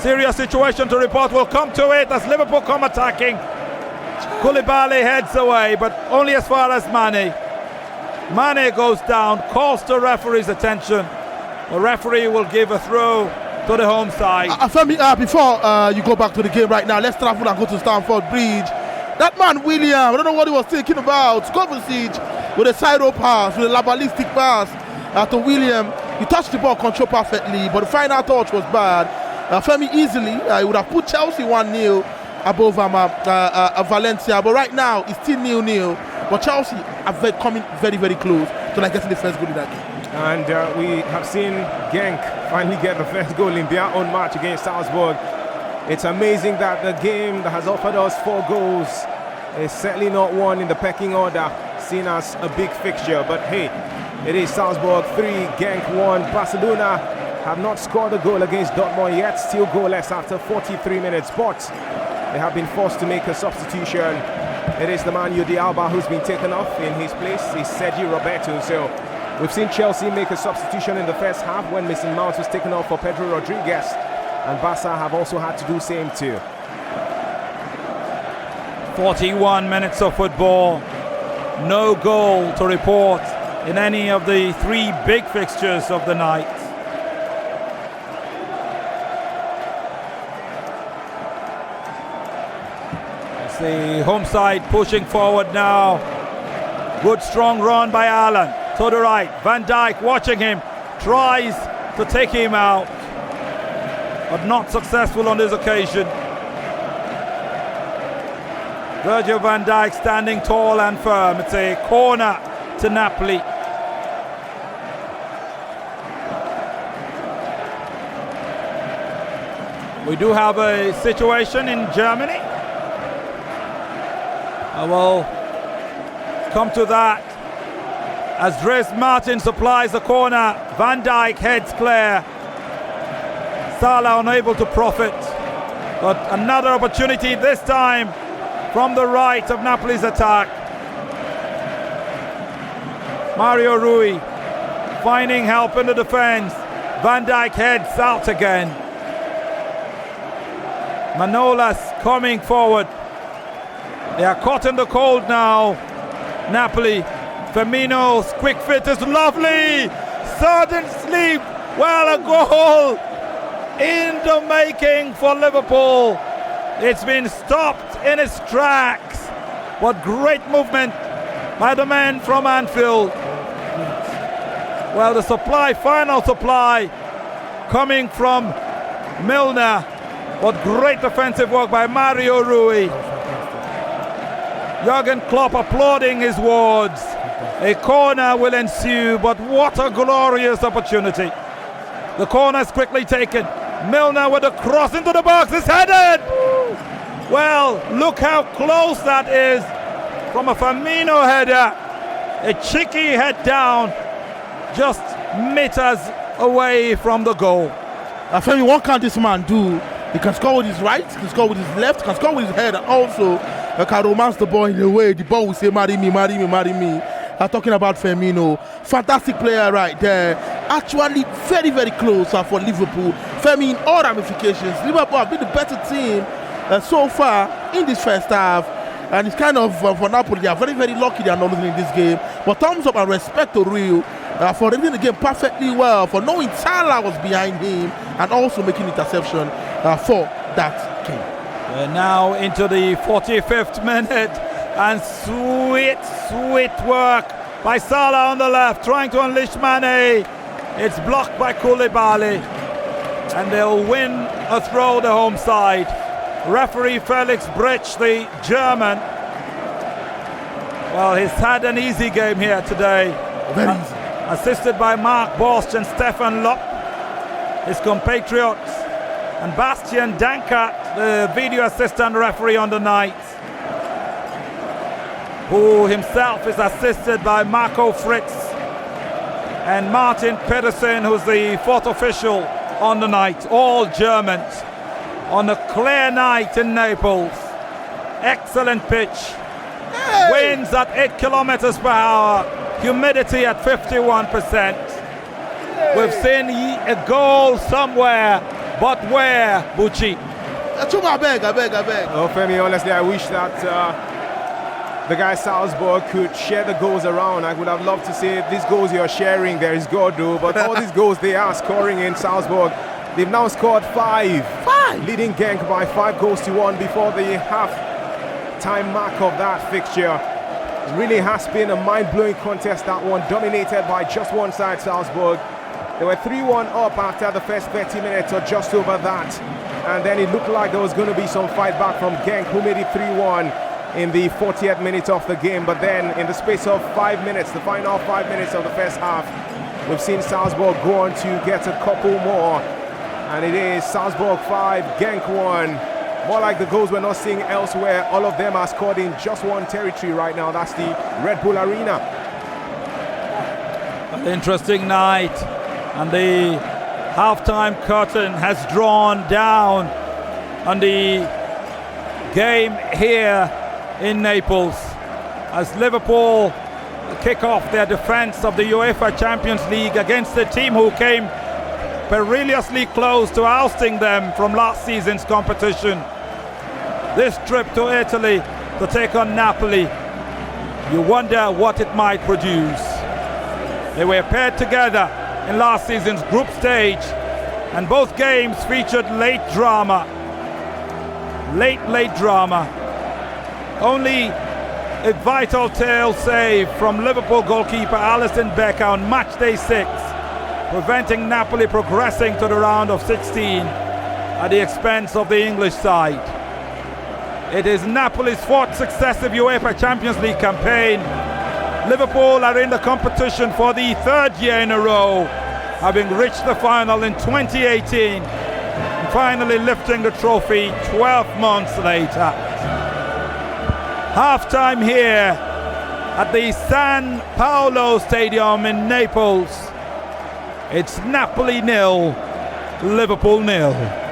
serious situation to report. Will come to it as Liverpool come attacking. Koulibaly heads away, but only as far as Mane. Mane goes down, calls the referee's attention. The referee will give a throw to the home side. Femi, before you go back to the game right now, let's travel and go to Stamford Bridge. That man, William, I don't know what he was thinking about. Kovacic with a side-row pass, with a lateralistic pass to William. He touched the ball, control perfectly, but the final touch was bad. Femi easily, he would have put Chelsea 1-0 above Valencia, but right now it's still 0-0. But Chelsea are coming very, very close to getting the first goal in that game. And we have seen Genk finally get the first goal in their own match against Salzburg. It's amazing that the game that has offered us 4 goals is certainly not one in the pecking order, seen as a big fixture. But hey, it is Salzburg 3, Genk 1. Barcelona have not scored a goal against Dortmund yet, still goalless after 43 minutes, but they have been forced to make a substitution. It is the man Jordi Alba who's been taken off. In his place is Sergio Roberto. So we've seen Chelsea make a substitution in the first half when Mason Mount was taken off for Pedro Rodriguez, and Barca have also had to do the same too. 41 minutes of football, no goal to report in any of the 3 big fixtures of the night. It's the home side pushing forward now. Good strong run by Allen to the right. Van Dijk watching him, tries to take him out, but not successful on this occasion. Virgil van Dijk standing tall and firm. It's a corner to Napoli. We do have a situation in Germany. I will come to that as Dries Martin supplies the corner. Van Dijk heads clear. Salah unable to profit, but another opportunity this time from the right of Napoli's attack. Mario Rui finding help in the defense. Van Dijk heads out again. Manolas coming forward. They are caught in the cold now. Napoli. Firmino's quick fit is lovely. Sudden sleep. Well, a goal in the making for Liverpool. It's been stopped in its tracks. What great movement by the men from Anfield. Well, the final supply coming from Milner. What great defensive work by Mario Rui. Jurgen Klopp applauding his wards. A corner will ensue, but what a glorious opportunity. The corner is quickly taken. Milner with a cross into the box is headed. Well, look how close that is from a Firmino header. A cheeky head down, just meters away from the goal. Femi, what can this man do? He can score with his right, he can score with his left, he can score with his head, and also can romance the ball in a way the ball will say, marry me, marry me, marry me. Talking about Firmino, fantastic player right there. Actually very, very close for Liverpool. Femi, in all ramifications, Liverpool have been the better team so far in this first half. And it's kind of, for Napoli, they are very, very lucky they are not losing in this game. But thumbs up and respect to Rio for reading the game perfectly well, for knowing Salah was behind him, and also making interception for that attacking. We're now into the 45th minute, and sweet work by Salah on the left, trying to unleash Mane. It's blocked by Koulibaly, and they'll win a throw the home side. Referee Felix Britsch, the German, well, he's had an easy game here today. Very easy. Assisted by Mark Bosch and Stefan Lopp, his compatriots, and Bastian Dankert, the video assistant referee on the night, who himself is assisted by Marco Fritz and Martin Pedersen, who's the fourth official on the night. All Germans on a clear night in Naples. Excellent pitch. Winds at 8 kilometers per hour. Humidity at 51%. We've seen a goal somewhere, but where, Bucci? I beg. Oh, Femi, honestly, I wish that the guy Salzburg could share the goals around. I would have loved to see these goals you're sharing. There is God, though, but all these goals they are scoring in Salzburg. They've now scored five, leading Genk by 5-1 before the half-time mark of that fixture. It really has been a mind-blowing contest, that one, dominated by just one side, Salzburg. They were 3-1 up after the first 30 minutes or just over that. And then it looked like there was going to be some fight back from Genk, who made it 3-1 in the 40th minute of the game. But then in the space of 5 minutes, the final 5 minutes of the first half, we've seen Salzburg go on to get a couple more. And it is Salzburg 5, Genk 1. More like the goals we're not seeing elsewhere. All of them are scored in just one territory right now. That's the Red Bull Arena. An interesting night. And the halftime curtain has drawn down on the game here in Naples as Liverpool kick off their defense of the UEFA Champions League against a team who came perilously close to ousting them from last season's competition. This trip to Italy to take on Napoli, you wonder what it might produce. They were paired together in last season's group stage, and both games featured late drama. Only a vital tail save from Liverpool goalkeeper Alisson Becker on match day 6, preventing Napoli progressing to the round of 16 at the expense of the English side. It is Napoli's 4th successive UEFA Champions League campaign. Liverpool are in the competition for the 3rd year in a row, having reached the final in 2018 and finally lifting the trophy 12 months later. Half-time here at the San Paolo Stadium in Naples. It's Napoli 0, Liverpool 0.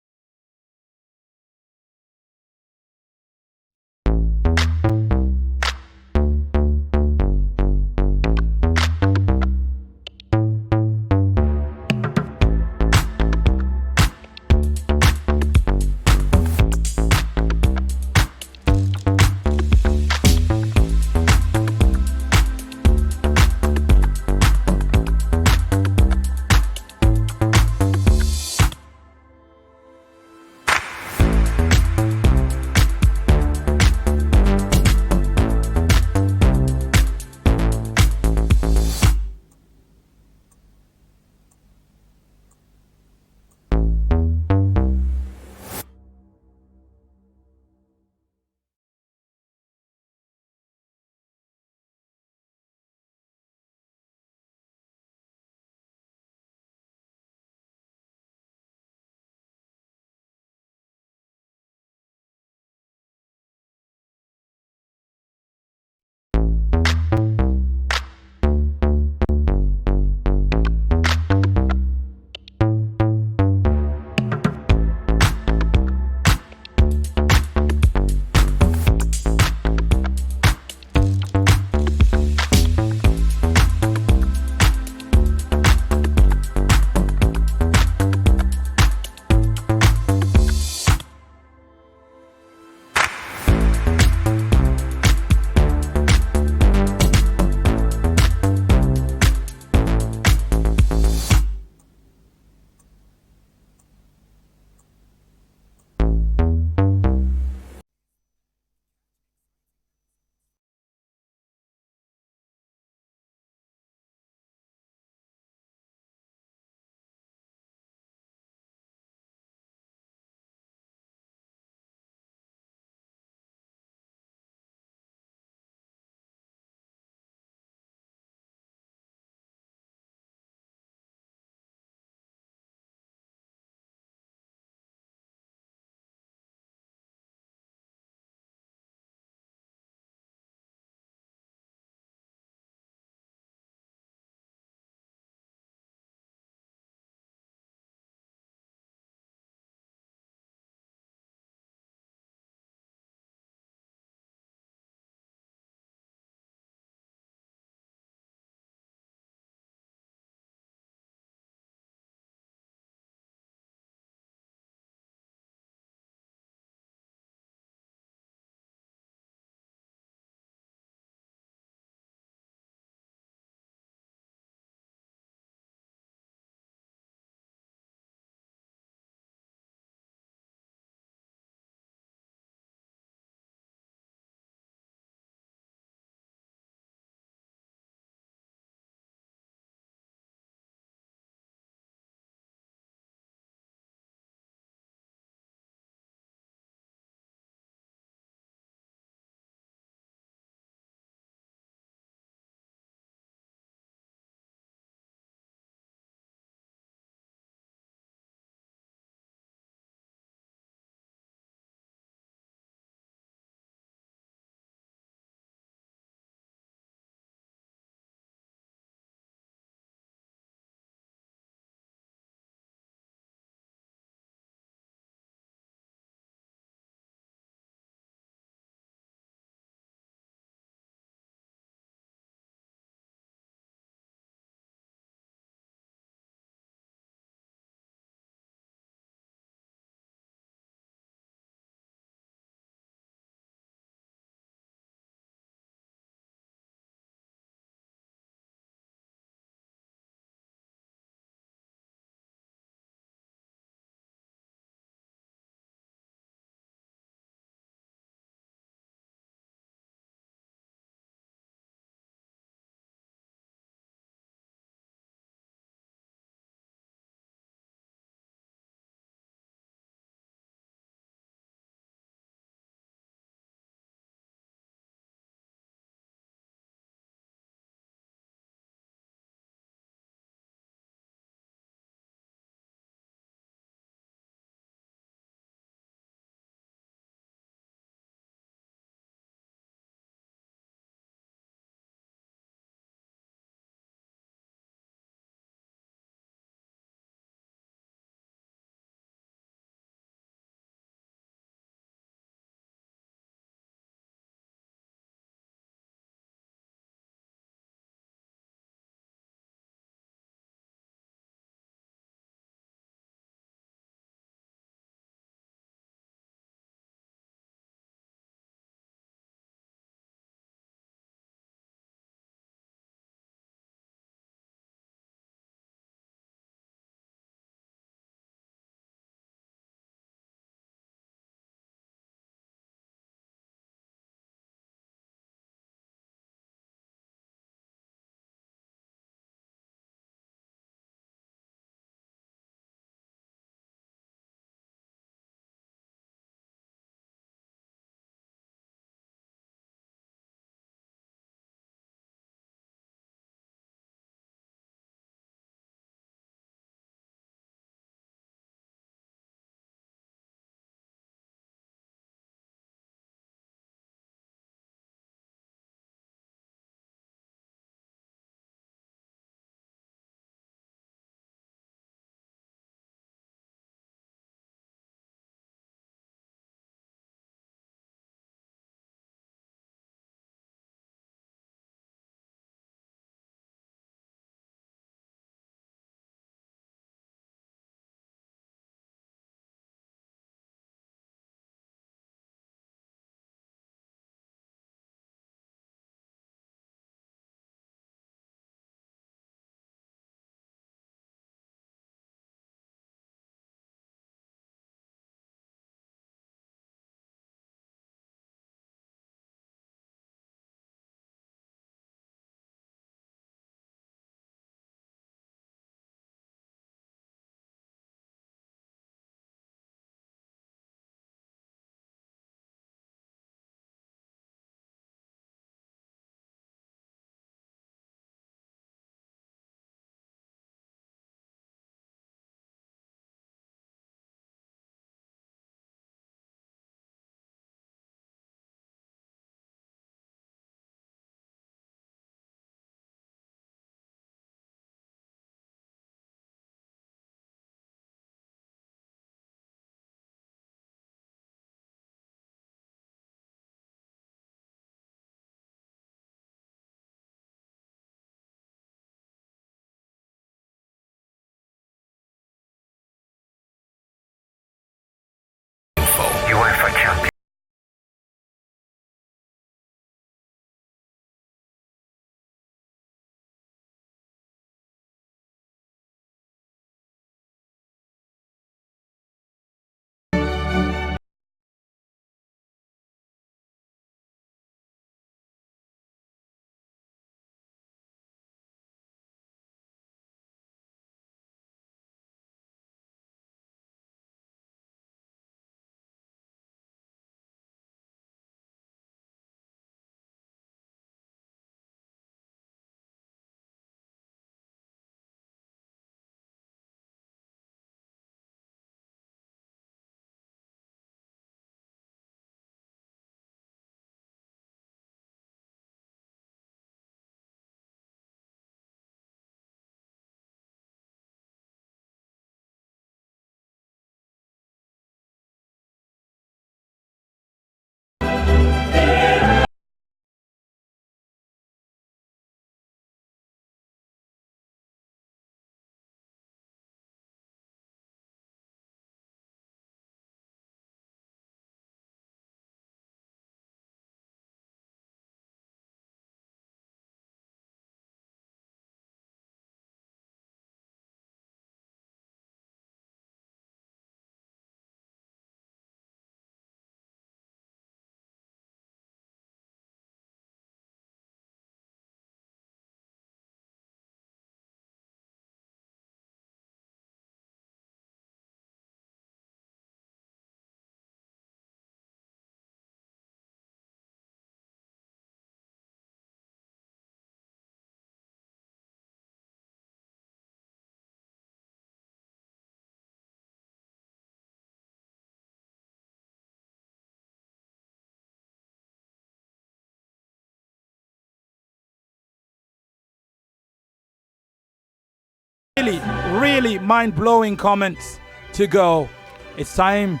really mind-blowing comments to go. It's time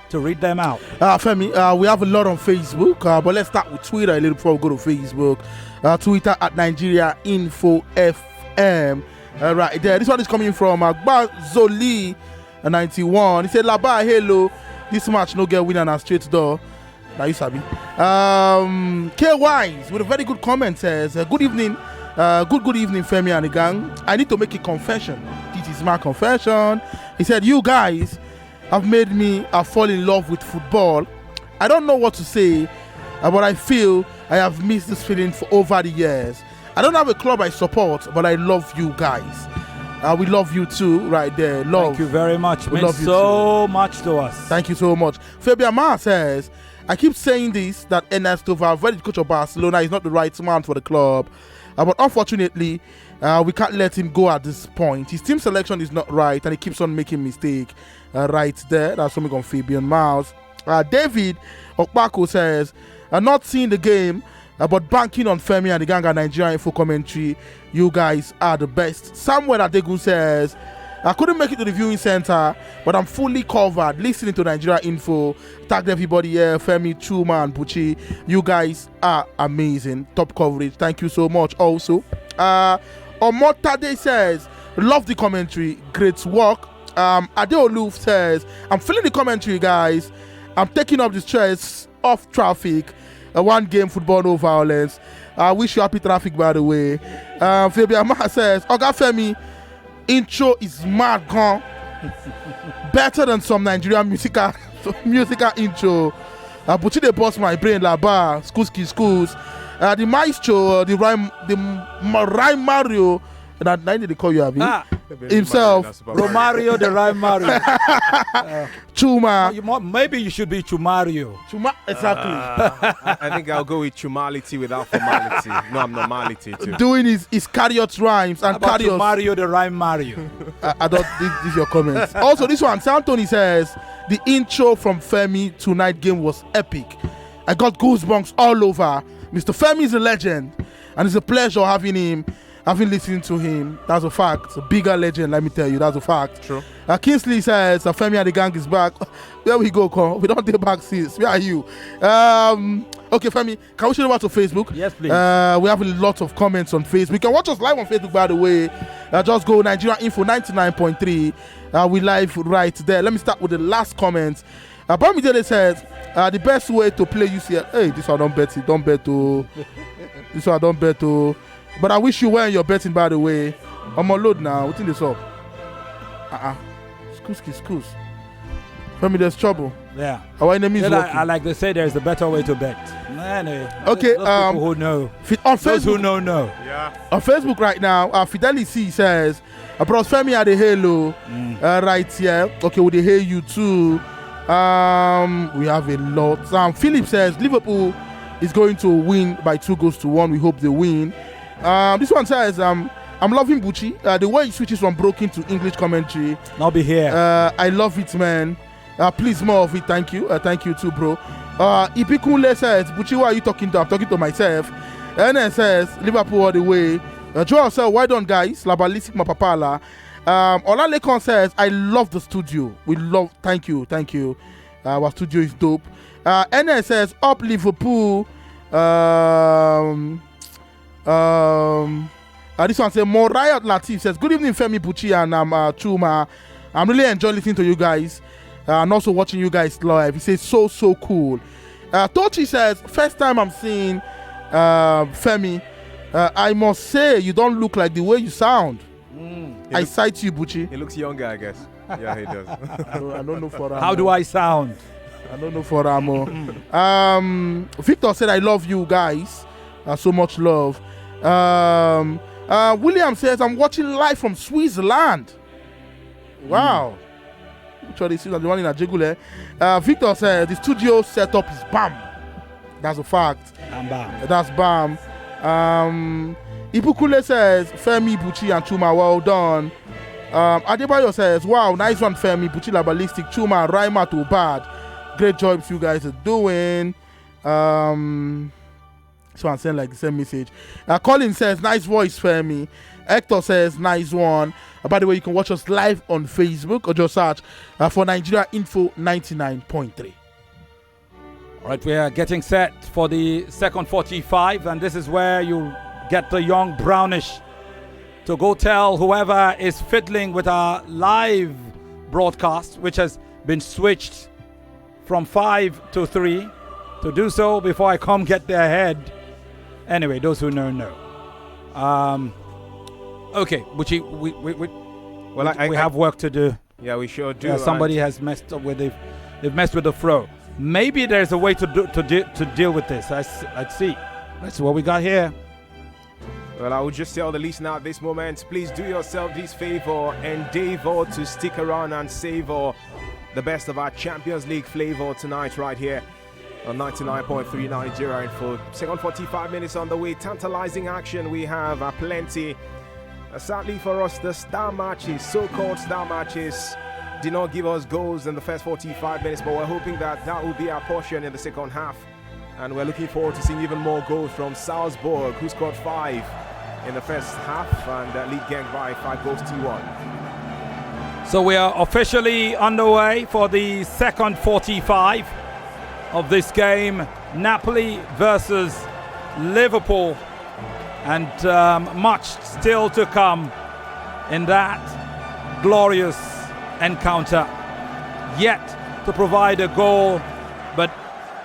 to read them out. Femi, we have a lot on Facebook, but let's start with Twitter a little before we go to Facebook. Twitter at Nigeria Info FM. Right there. This one is coming from Zoli 91. He said, Laba, hello. This match no get winner and straight door. Now you sabi. K Wise with a very good comment says, good evening. Good evening, Femi and the gang. I need to make a confession. This is my confession. He said, you guys have made me fall in love with football. I don't know what to say, but I feel I have missed this feeling for over the years. I don't have a club I support, but I love you guys. We love you too, right there. Love. Thank you very much. We Means so much to us. Thank you so much. Fabian Ma says, I keep saying this, that Ernesto Valverde, coach of Barcelona, is not the right man for the club. But unfortunately, we can't let him go at this point. His team selection is not right, and he keeps on making mistakes. Right there, that's something on Fabian Miles. David Okpako says, not seeing the game, but banking on Femi and the gang at Nigeria Info commentary. You guys are the best. Samuel Adegun says, I couldn't make it to the viewing center, but I'm fully covered listening to Nigeria Info. Tagged everybody here, Femi, Chuma, and Buchi. You guys are amazing. Top coverage. Thank you so much. Also, Omotade says, love the commentary. Great work. Adeolu says, I'm feeling the commentary, guys. I'm taking up the stress off traffic. One game, football, no violence. I wish you happy traffic, by the way. Fabian Ma says, Oga Femi, intro is mad gone. Better than some Nigerian musical intro. But they bust my brain la bar. Schools. The maestro, the rhyme Mario. That night they call you Abi. Himself. Romario the rhyme Mario. Chuma. Maybe you should be Chumario. Exactly. I think I'll go with chumality without formality. No, I'm normality too. Doing his Carriot rhymes and Carriot. Mario the rhyme Mario. I don't. This is your comments. Also, this one, Santoni says the intro from Femi tonight game was epic. I got goosebumps all over. Mr. Femi is a legend, and it's a pleasure having listened to him. That's a fact. It's a bigger legend, let me tell you. That's a fact. True. Kingsley says, Femi and the gang is back. Where we go, Con? We don't take back since. Where are you? Okay, Femi, can we show over to Facebook? Yes, please. We have a lot of comments on Facebook. You can watch us live on Facebook, by the way. Just go Nigeria Info 99.3. We live right there. Let me start with the last comment. Bamidele says, the best way to play UCL. Hey, this one don't bet it. Don't bet to. This one don't bet to. But I wish you were in your betting, by the way. I'm on load now. What's in this up? Excuse. Femi, there's trouble. Yeah. Our enemies working. I like they say there's a better way to bet. Anyway, okay. Those people who know. On those Facebook, who know. Yeah. On Facebook right now, Fidelis C says, Bros Femi had a halo. Right here. Okay, we hail you too. We have a lot. Philip says Liverpool is going to win by 2-1. We hope they win. This one says, I'm loving Buchi. The way he switches from broken to English commentary. I'll be here. I love it, man. Please, more of it. Thank you. Thank you too, bro. Ipikunle says, Buchi, who are you talking to? I'm talking to myself. And then says, Liverpool all the way. Joel says, well done, guys. Labalisik Mapapala. Olalekon says, I love the studio. Thank you. Our studio is dope. NS says, up Liverpool. This one says, Morayat Latif says, good evening, Femi, Buchi, and Chuma. I'm really enjoying listening to you guys and also watching you guys live. He says, so cool. Tochi says, first time I'm seeing Femi. I must say, you don't look like the way you sound. I cite you, Buchi. He looks younger, I guess. Yeah, he does. I don't know for How do I sound? I don't know for Ramo. Victor said, I love you guys. So much love. William says, I'm watching live from Switzerland. Wow. Actually, this is the one in Ajegule. Victor said, the studio setup is bam. That's a fact. Bam. That's bam. Ibukule says, Femi, Buchi, and Chuma, well done. Adebayo says, wow, nice one, Femi, Buchi, La Ballistic, Chuma, Raima, too bad. Great job you guys are doing. So I'm saying like the same message. Colin says, nice voice, Femi. Hector says, nice one. By the way, you can watch us live on Facebook or just search for Nigeria Info 99.3. All right, we are getting set for the second 45, and this is where you get the young Brownish to go tell whoever is fiddling with our live broadcast, which has been switched from 5 to 3, to do so before I come get their head. Anyway, those who know. Okay, Buchi, we have work to do. Yeah, we sure do. Yeah, somebody has messed up with they've messed with the throw. Maybe there's a way to deal with this. Let's see. Let's see what we got here. Well, I would just tell the listener at this moment, please do yourself this favor, endeavor to stick around and savor the best of our Champions League flavor tonight right here on 99.3 Nigeria Info. Second 45 minutes on the way. Tantalizing action we have plenty. Sadly for us, the star matches, so-called star matches, did not give us goals in the first 45 minutes, but we're hoping that will be our portion in the second half. And we're looking forward to seeing even more goals from Salzburg, who scored 5 in the first half and lead Genk by 5 goals to 1. So we are officially underway for the second 45 of this game, Napoli versus Liverpool, and much still to come in that glorious encounter. Yet to provide a goal, but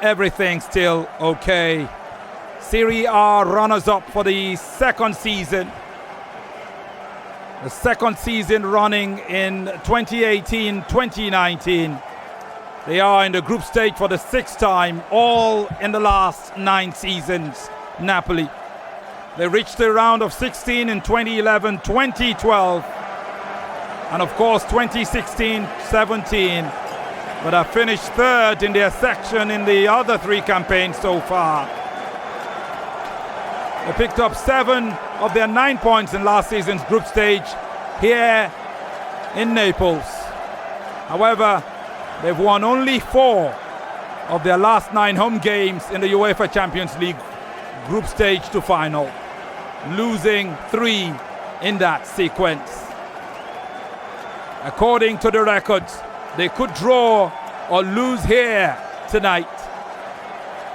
everything still okay. Serie A runners-up for the second season. The second season running in 2018-2019. They are in the group stage for the 6th time, all in the last 9 seasons, Napoli. They reached the round of 16 in 2011, 2012, and of course 2016-17, but have finished 3rd in their section in the other 3 campaigns so far. They picked up 7 of their 9 points in last season's group stage here in Naples. However, they've won only 4 of their last 9 home games in the UEFA Champions League group stage to final, losing 3 in that sequence. According to the records, they could draw or lose here tonight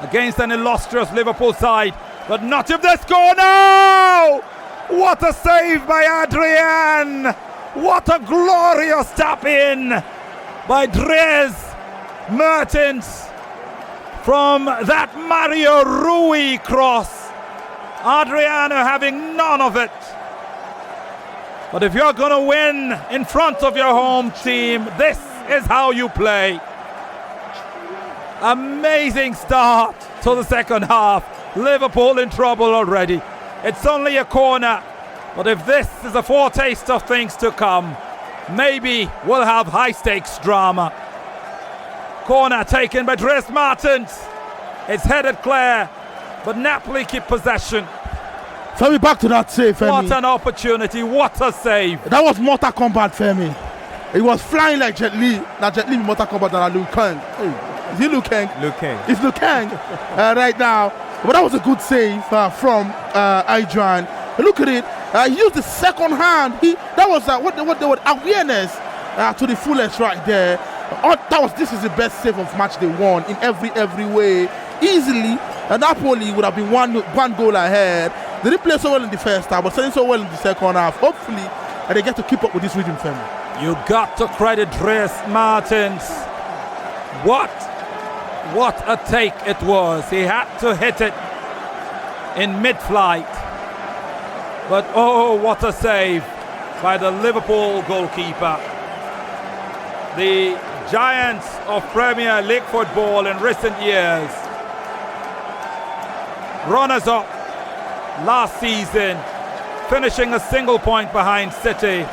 against an illustrious Liverpool side, but not if they score now! What a save by Adrian! What a glorious tap in by Dries Mertens from that Mario Rui cross. Adriano having none of it. But if you're going to win in front of your home team, this is how you play. Amazing start to the second half. Liverpool in trouble already. It's only a corner, but if this is a foretaste of things to come, maybe we'll have high-stakes drama. Corner taken by Dries Mertens. It's headed clear, but Napoli keep possession. Femi, back to that save, Femi. What an opportunity, what a save. That was Mortal Kombat, Femi. He was flying like Jet Li. Now Jet Li Mortal Kombat than Liu Kang. Hey, is he Liu Kang? Liu Kang. It's Liu Kang right now. But that was a good save from Adrian. Look at it. He used the second hand. That was what the word awareness to the fullest right there. This is the best save of match they won in every way. Easily, Napoli would have been one goal ahead. They didn't play so well in the first half, but playing so well in the second half. Hopefully, they get to keep up with this rhythm, Femi. You got to credit Dries Mertens. What a take it was. He had to hit it in mid-flight. But oh, what a save by the Liverpool goalkeeper. The giants of Premier League football in recent years. Runners-up last season, finishing a single point behind City.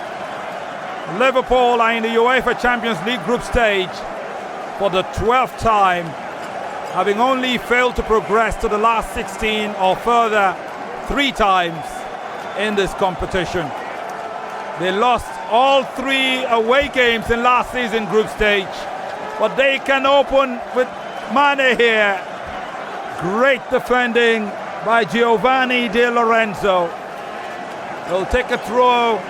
Liverpool are in the UEFA Champions League group stage for the 12th time, having only failed to progress to the last 16 or further 3 times in this competition. They lost all 3 away games in last season group stage, but they can open with Mane here. Great defending by Giovanni De Lorenzo. He'll take a throw,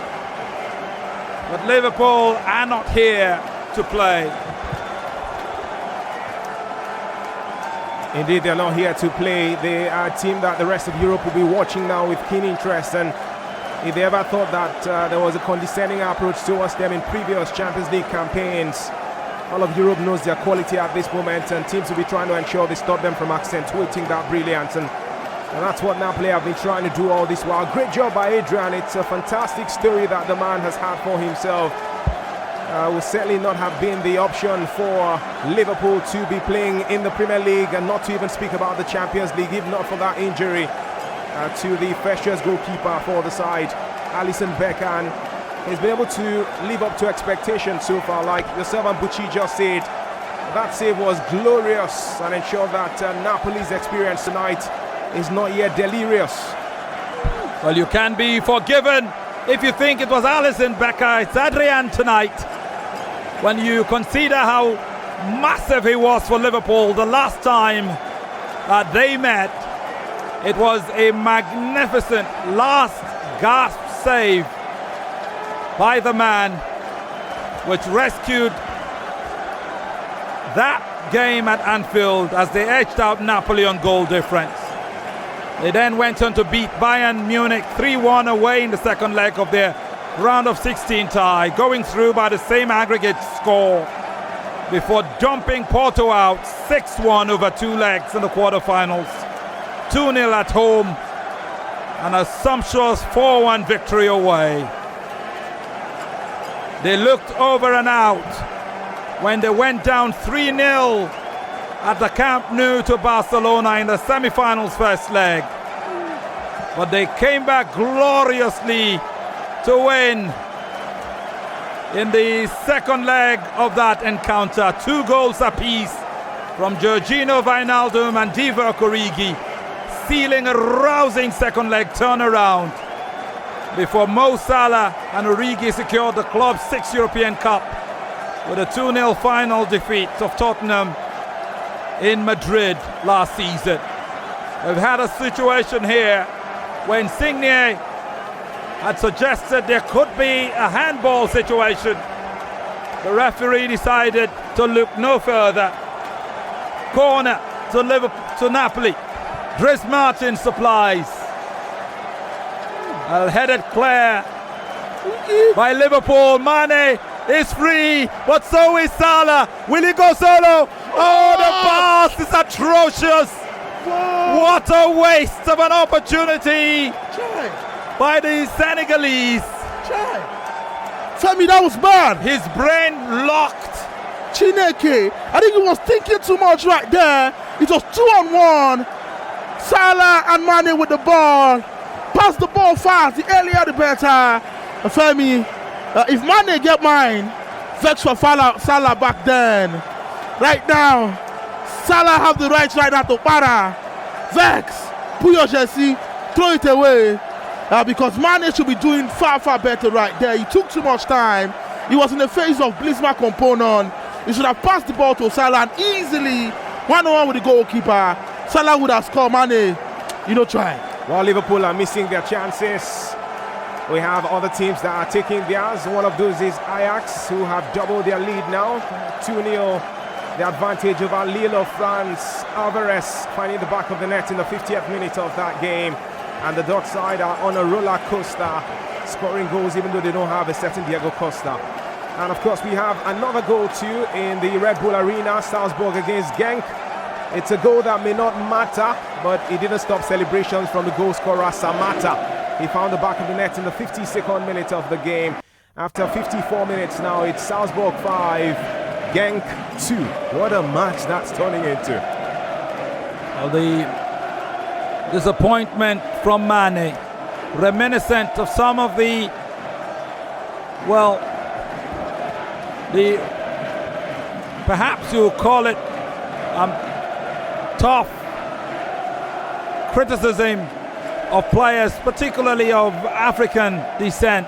but Liverpool are not here to play. Indeed, they're not here to play. They are a team that the rest of Europe will be watching now with keen interest. And if they ever thought that there was a condescending approach towards them in previous Champions League campaigns, all of Europe knows their quality at this moment, and teams will be trying to ensure they stop them from accentuating that brilliance. And that's what Napoli have been trying to do all this while. Great job by Adrian. It's a fantastic story that the man has had for himself. Will certainly not have been the option for Liverpool to be playing in the Premier League, and not to even speak about the Champions League, if not for that injury to the first choice goalkeeper for the side, Alisson Becker. He's been able to live up to expectations so far. Like yourself and Bucci just said, that save was glorious and ensured that Napoli's experience tonight is not yet delirious. Well, you can be forgiven if you think it was Alisson Becker. It's Adrian tonight. When you consider how massive he was for Liverpool the last time they met, it was a magnificent last gasp save by the man which rescued that game at Anfield as they edged out Napoli on goal difference. They then went on to beat Bayern Munich 3-1 away in the second leg of their round of 16 tie, going through by the same aggregate score before dumping Porto out 6-1 over 2 legs in the quarterfinals, 2-0 at home, and a sumptuous 4-1 victory away. They looked over and out when they went down 3-0 at the Camp Nou to Barcelona in the semi-finals first leg. But they came back gloriously to win in the second leg of that encounter. 2 goals apiece from Jorginho Wijnaldum and Divock Origi, sealing a rousing second leg turnaround before Mo Salah and Origi secured the club's 6th European Cup with a 2-0 final defeat of Tottenham in Madrid last season. We've had a situation here when Insigne had suggested there could be a handball situation. The referee decided to look no further. Corner to Napoli. Dries Mertens supplies. Headed clear by Liverpool. Mane is free, but so is Salah. Will he go solo? Oh, the pass is atrocious. What a waste of an opportunity by the Senegalese. Femi, that was bad. His brain locked. Chineke, I think he was thinking too much right there. It was 2-on-1. Salah and Mane with the ball. Pass the ball fast. The earlier the better. Femi, if Mane get mine, vex for Salah back then. Right now, Salah have the right now to para. Vex, put your jersey, throw it away. Because Mane should be doing far better right there. He took too much time. He was in the face of Blisma Componon. He should have passed the ball to Salah and easily 1-on-1 with the goalkeeper. Salah would have scored. Mane, try. While Liverpool are missing their chances, we have other teams that are taking theirs. One of those is Ajax, who have doubled their lead now. 2-0, the advantage over Lille of France. Alvarez finding the back of the net in the 50th minute of that game. And the Dutch side are on a roller coaster, scoring goals even though they don't have a certain Diego Costa. And of course we have another goal too in the Red Bull Arena, Salzburg against Genk. It's a goal that may not matter, but it didn't stop celebrations from the goal scorer Samata. He found the back of the net in the 52nd minute of the game. After 54 minutes now, it's Salzburg 5, Genk 2. What a match that's turning into. Well, the disappointment from Mane, reminiscent of some of the perhaps you call it tough criticism of players, particularly of African descent,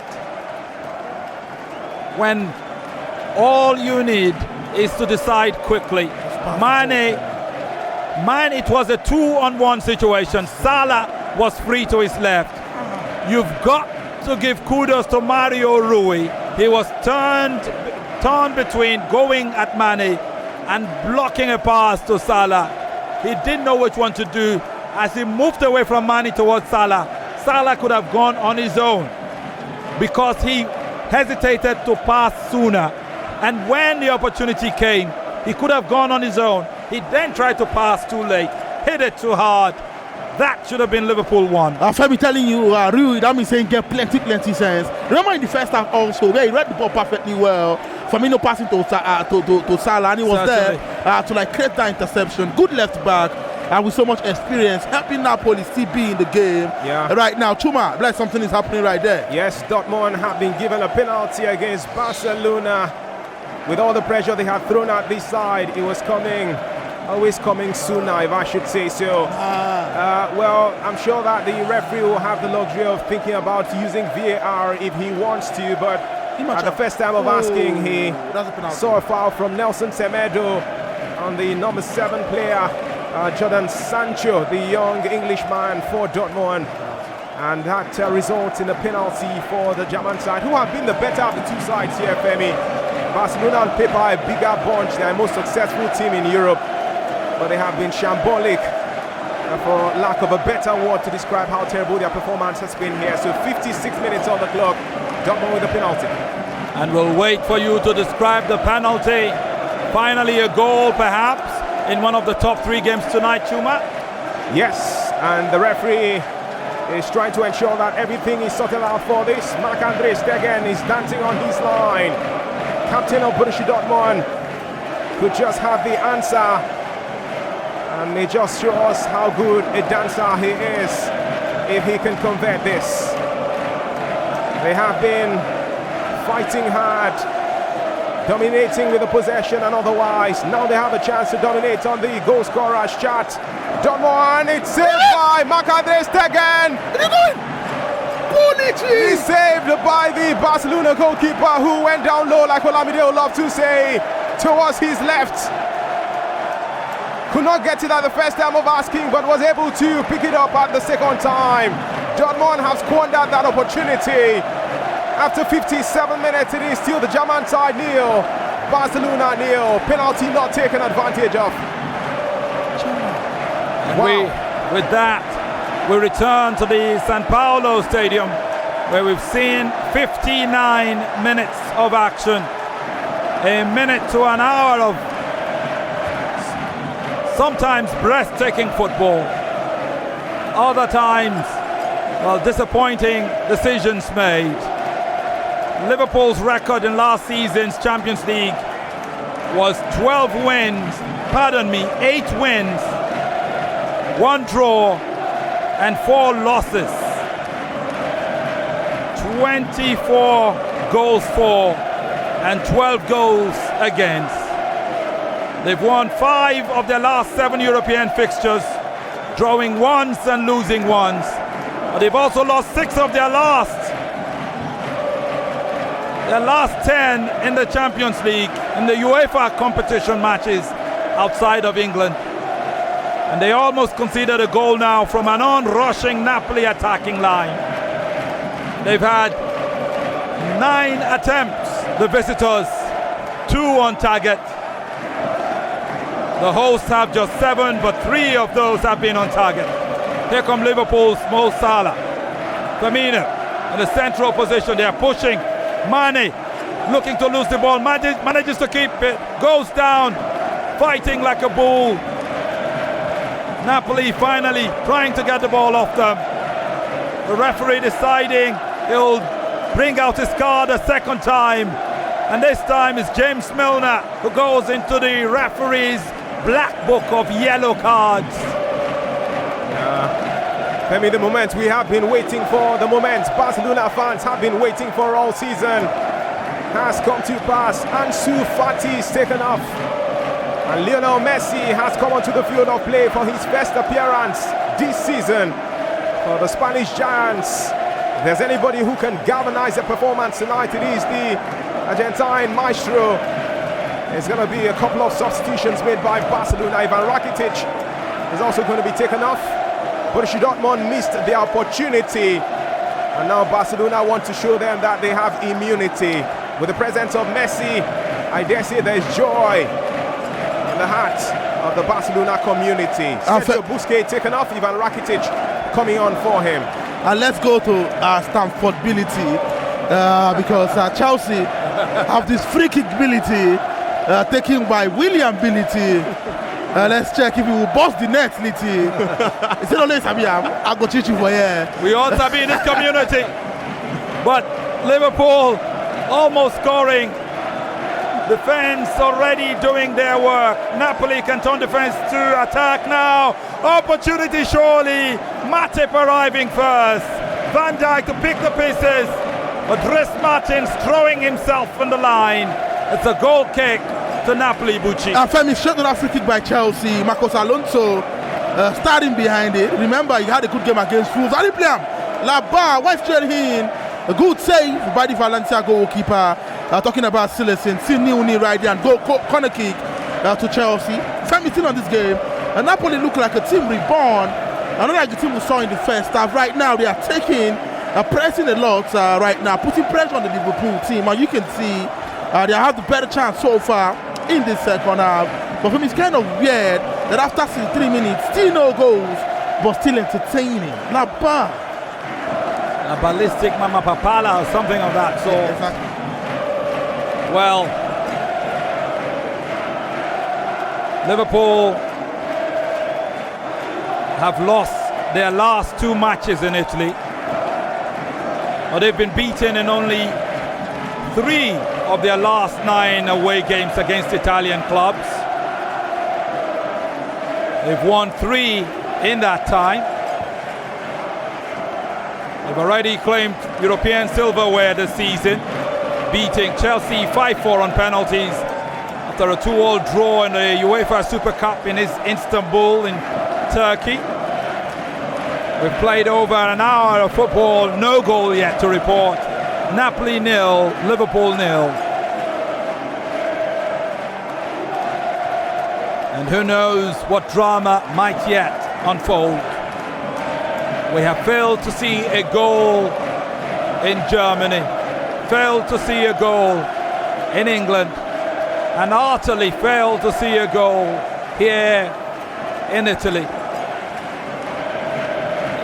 when all you need is to decide quickly. Mane Man, it was a 2-on-1 situation. Salah was free to his left. You've got to give kudos to Mario Rui. He was torn between going at Mane and blocking a pass to Salah. He didn't know which one to do. As he moved away from Mane towards Salah, Salah could have gone on his own because he hesitated to pass sooner. And when the opportunity came, he could have gone on his own. He then tried to pass too late, hit it too hard. That should have been Liverpool 1. Femi telling you, Rui, that means saying get plenty sense. Remember in the first half also, where he read the ball perfectly well. Firmino passing to Salah, and he was there to like create that interception. Good left back, and with so much experience, helping Napoli still be in the game. Right now, Chuma, like something is happening right there. Yes, Dortmund have been given a penalty against Barcelona. With all the pressure they had thrown at this side, it was coming. Always coming sooner, if I should say so. Well, I'm sure that the referee will have the luxury of thinking about using VAR if he wants to, but at the first time of asking, he saw a foul from Nelson Semedo on the number 7 player, Jordan Sancho, the young Englishman for Dortmund. And that results in a penalty for the German side, who have been the better of the two sides here, Femi. Barcelona on paper a bigger bunch, they're a most successful team in Europe, but they have been shambolic, for lack of a better word to describe how terrible their performance has been here. So 56 minutes on the clock, Dortmund with the penalty. And we'll wait for you to describe the penalty. Finally a goal perhaps in one of the top 3 games tonight, Chuma? Yes, and the referee is trying to ensure that everything is sorted out for this. Marc-Andre Stegen is dancing on his line. Captain of Borussia Dortmund could just have the answer, and it just shows how good a dancer he is if he can convert this. They have been fighting hard, dominating with the possession and otherwise. Now they have a chance to dominate on the goal scorer's chart. Dortmund, it's saved by Marc-Andre Stegen. He's saved by the Barcelona goalkeeper, who went down low, like Olamide would love to say, towards his left. Could not get it at the first time of asking, but was able to pick it up at the second time. Dortmund have squandered that opportunity. After 57 minutes, it is still the German side 0, Barcelona 0. Penalty not taken advantage of. Wow. With that, we return to the San Paolo Stadium, where we've seen 59 minutes of action. A minute to an hour of sometimes breathtaking football. Other times, well, disappointing decisions made. Liverpool's record in last season's Champions League was 8 wins, 1 draw, and 4 losses. 24 goals for and 12 goals against. They've won 5 of their last 7 European fixtures, drawing once and losing once. But they've also lost 6 of their last 10 in the Champions League, in the UEFA competition matches outside of England. And they almost conceded a goal now from an on-rushing Napoli attacking line. They've had 9 attempts, the visitors, 2 on target. The hosts have just 7, but 3 of those have been on target. Here come Liverpool's Mo Salah. Firmino in the central position, they are pushing. Mane looking to lose the ball, manages to keep it, goes down, fighting like a bull. Napoli finally trying to get the ball off them. The referee deciding he'll bring out his card a second time, and this time it's James Milner who goes into the referee's black book of yellow cards. Femi, the moment we have been waiting for, the moment Barcelona fans have been waiting for all season, has come to pass. Ansu Fati is taken off, and Lionel Messi has come onto the field of play for his first appearance this season for the Spanish Giants. If there's anybody who can galvanize the performance tonight, it is the Argentine maestro. There's going to be a couple of substitutions made by Barcelona. Ivan Rakitic is also going to be taken off. Borussia Dortmund missed the opportunity, and now Barcelona want to show them that they have immunity. With the presence of Messi, I dare say there's joy in the heart of the Barcelona community. Sergio Busquets taken off, Ivan Rakitic coming on for him. And let's go to Stamford ability, because Chelsea have this free kick ability taken by William ability. Let's check if he will bust the net, Litty. It's not only Sabiam, I go teach you for here. We all to be in this community, but Liverpool almost scoring. Defense already doing their work. Napoli can turn defense to attack now. Opportunity surely. Matip arriving first. Van Dijk to pick the pieces. But Dries Martins throwing himself on the line. It's a goal kick to Napoli, Bucci. Femi shot that free kick by Chelsea. Marcos Alonso starting behind it. Remember, he had a good game against Wolves. How did he play him? Labar, went straight in. A good save by the Valencia goalkeeper. Talking about Silicon, Sidney right there, and corner kick to Chelsea. Femi still on this game. And Napoli look like a team reborn. And not like the team we saw in the first half. Right now, they are taking, pressing a lot right now, putting pressure on the Liverpool team. And you can see they have the better chance so far in this second half. But for me, it's kind of weird that after 3 minutes, still no goals, but still entertaining. Not bad. A ballistic Mama Papala or something of that sort. Yeah, exactly. Well, Liverpool have lost their last 2 matches in Italy, but they've been beaten in only 3 of their last 9 away games against Italian clubs. They've won 3 in that time. They've already claimed European silverware this season, beating Chelsea 5-4 on penalties after a 2-2 draw in the UEFA Super Cup in Istanbul in Turkey. We've played over an hour of football, no goal yet to report. Napoli 0, Liverpool 0. And who knows what drama might yet unfold. We have failed to see a goal in Germany, failed to see a goal in England, and utterly failed to see a goal here in Italy.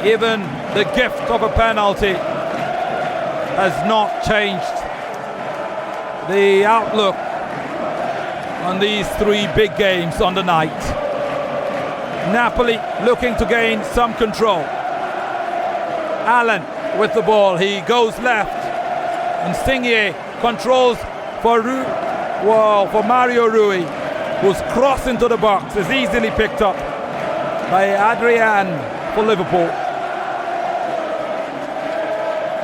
Even the gift of a penalty has not changed the outlook on these 3 big games on the night. Napoli looking to gain some control. Allen with the ball, he goes left, and Insigne controls for Mario Rui, who's crossed into the box, is easily picked up by Adrian for Liverpool.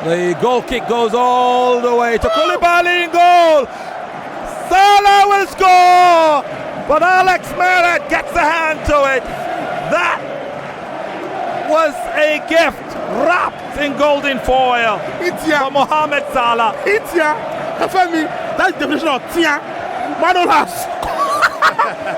The goal kick goes all the way to Koulibaly in goal. Salah will score, but Alex Meret gets a hand to it. That was a gift wrapped in golden foil for Mohamed Salah. Femi, that's the definition of tia. Manolas.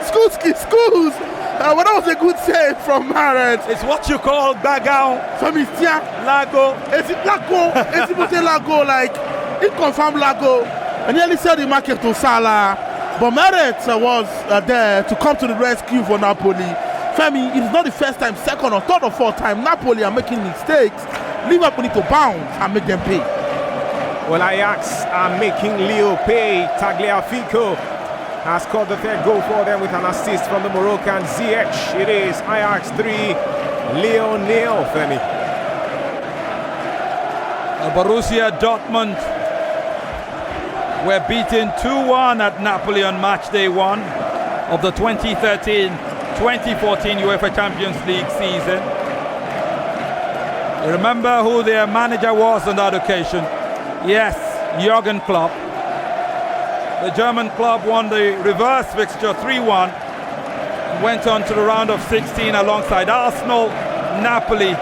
Schools. Well, that was a good save from Meret. It's what you call Bagao. Femi, tia. Lago. Is it Lago? Is it Lago? Like, it confirmed Lago. And nearly said the market to Salah. But Meret was there to come to the rescue for Napoli. Femi, it is not the first time, second or third or fourth time Napoli are making mistakes. Liverpool need to bounce and make them pay. Well, Ajax are making Leo pay. Tagliafico has scored the 3rd goal for them with an assist from the Moroccan Ziyech. It is Ajax 3, Leo 0, Femi. Borussia Dortmund were beaten 2-1 at Napoli on match day 1 of the 2013-2014 UEFA Champions League season. You remember who their manager was on that occasion? Yes, Jurgen Klopp. The German club won the reverse fixture 3-1 and went on to the round of 16 alongside Arsenal, Napoli.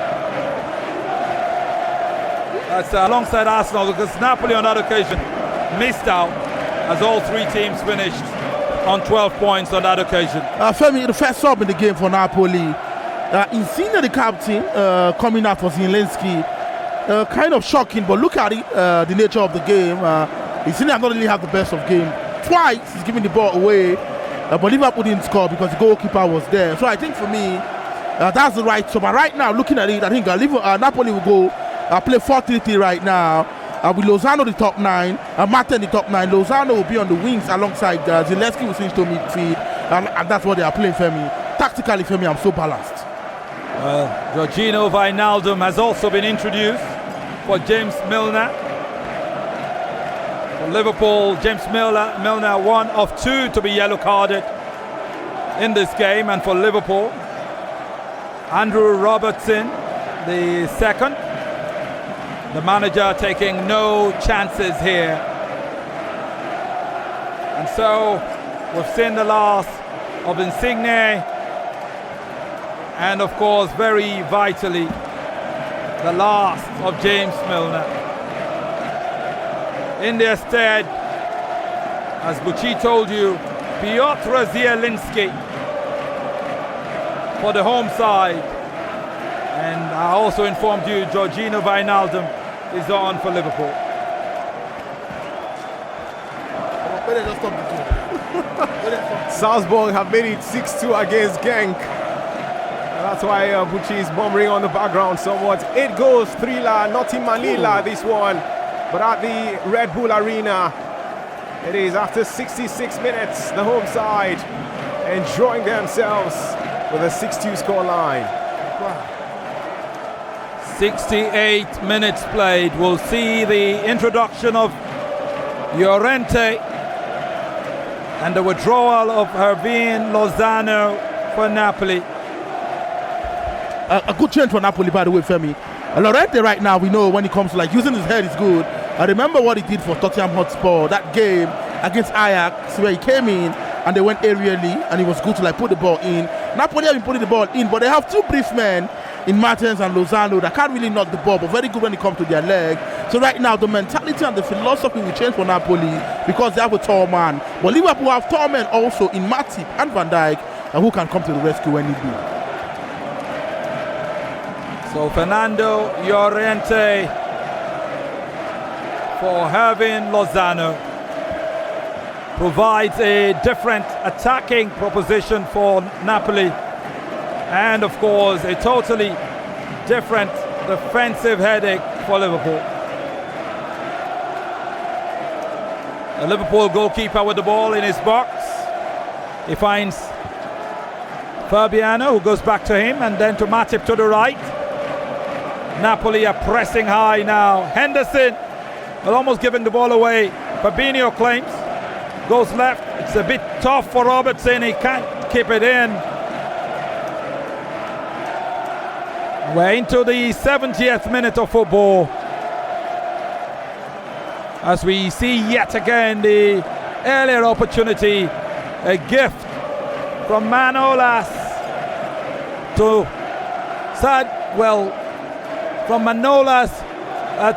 That's alongside Arsenal, because Napoli on that occasion missed out as all 3 teams finished on 12 points on that occasion. Femi, the first sub in the game for Napoli Insigne, the captain, coming out for Zielinski. Kind of shocking, but look at it, the nature of the game. Insigne not really have the best of game. Twice he's giving the ball away, but Liverpool didn't score because the goalkeeper was there. So I think for me, that's the right. So, but right now, looking at it, I think Napoli will go play 4-3-3 right now. With Lozano the top 9, Martin the top 9. Lozano will be on the wings alongside Zielinski will switch to midfield, and that's what they are playing. Femi, tactically, Femi, I'm so balanced. Georgino Wijnaldum has also been introduced for James Milner. For Liverpool, James Milner, one of 2 to be yellow carded in this game, and for Liverpool, Andrew Robertson, the second. The manager taking no chances here. And so we've seen the last of Insigne, and of course, very vitally, the last of James Milner. In their stead, as Bucci told you, Piotr Zielinski for the home side. And I also informed you, Georgino Wijnaldum is on for Liverpool. Salzburg have made it 6-2 against Genk. That's why Bucci is murmuring on the background somewhat. 8 goals, thriller, not in Manila, this one, but at the Red Bull Arena. It is after 66 minutes, the home side enjoying themselves with a 6-2 scoreline. 68 minutes played. We'll see the introduction of Llorente and the withdrawal of Hervin Lozano for Napoli. A good change for Napoli, by the way, Femi. Llorente right now, we know when it comes to like using his head is good. I remember what he did for Tottenham Hotspur, that game against Ajax, where he came in and they went aerially and it was good to like put the ball in. Napoli have been putting the ball in, but they have 2 brief men in Martins and Lozano that can't really knock the ball, but very good when it comes to their leg. So right now, the mentality and the philosophy will change for Napoli because they have a tall man. But Liverpool have tall men also in Matip and Van Dijk, who can come to the rescue when need be. So Fernando Llorente for Hervin Lozano provides a different attacking proposition for Napoli, and of course a totally different defensive headache for Liverpool. The Liverpool goalkeeper with the ball in his box. He finds Fabiano, who goes back to him, and then to Matip to the right. Napoli are pressing high now. Henderson will almost giving the ball away. Fabinho claims, goes left. It's a bit tough for Robertson. He can't keep it in. We're into the 70th minute of football, as we see yet again the earlier opportunity, a gift from Manolas to from Manolas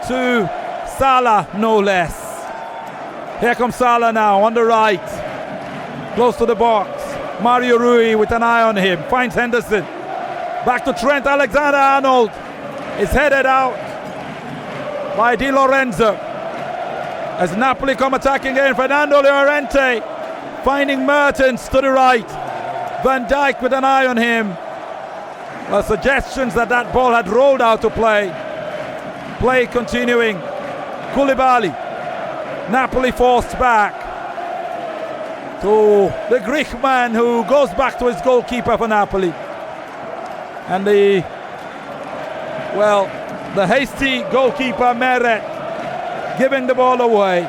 to Salah, no less. Here comes Salah now on the right, close to the box. Mario Rui with an eye on him, finds Henderson. Back to Trent Alexander-Arnold. Is headed out by Di Lorenzo. As Napoli come attacking again, Fernando Llorente finding Mertens to the right. Van Dijk with an eye on him. Suggestions that ball had rolled out to play. Play continuing. Koulibaly. Napoli forced back to the Greek man, who goes back to his goalkeeper for Napoli. And the hasty goalkeeper Meret giving the ball away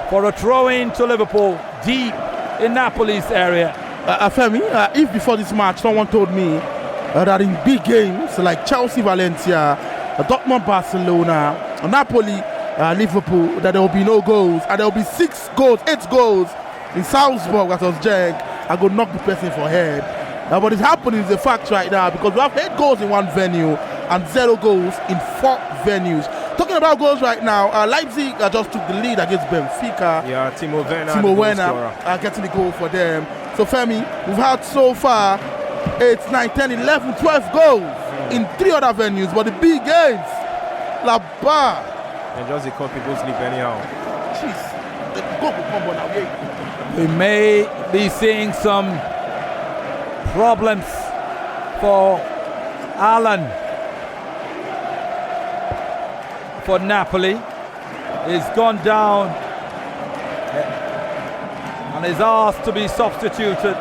for a throw-in to Liverpool deep in Napoli's area. Femi, if before this match someone told me that in big games like Chelsea, Valencia, Dortmund, Barcelona, Napoli, Liverpool, that there will be no goals and there will be 6 goals, 8 goals in Salzburg, that was Genk, I could knock the person for head. What is happening is a fact right now, because we have 8 goals in one venue and 0 goals in 4 venues. Talking about goals right now, Leipzig just took the lead against Benfica. Yeah, Timo Werner getting the goal for them. So Femi, we've had so far 8, 9, 10, 11, 12 goals in 3 other venues, but the big games, La Bar. And just they cut people sleep anyhow. Jeez. We may be seeing some problems for Alan for Napoli. He's gone down and is asked to be substituted.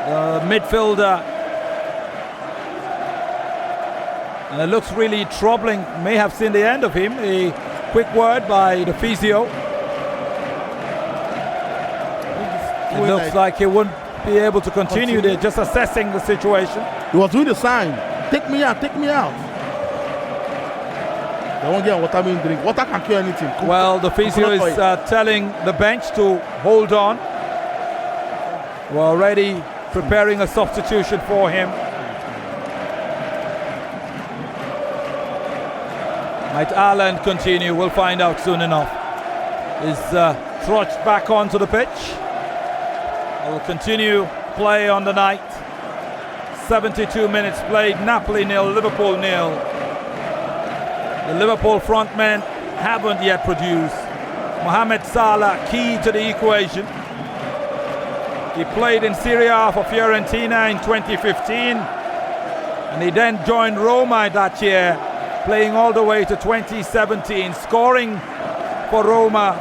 The midfielder, and it looks really troubling. May have seen the end of him. A quick word by the physio. It looks like he wouldn't be able to continue. They're just assessing the situation. He was doing the sign. Take me out, take me out. They won't get water being drink. Water can cure anything. Well, the physio is telling the bench to hold on. We're already preparing a substitution for him. Might Alan continue? We'll find out soon enough. Is trudged back onto the pitch. Will continue play on the night. 72 minutes played. Napoli 0, Liverpool 0. The Liverpool frontmen haven't yet produced. Mohamed Salah key to the equation. He played in Serie A for Fiorentina in 2015, and he then joined Roma that year, playing all the way to 2017, scoring for Roma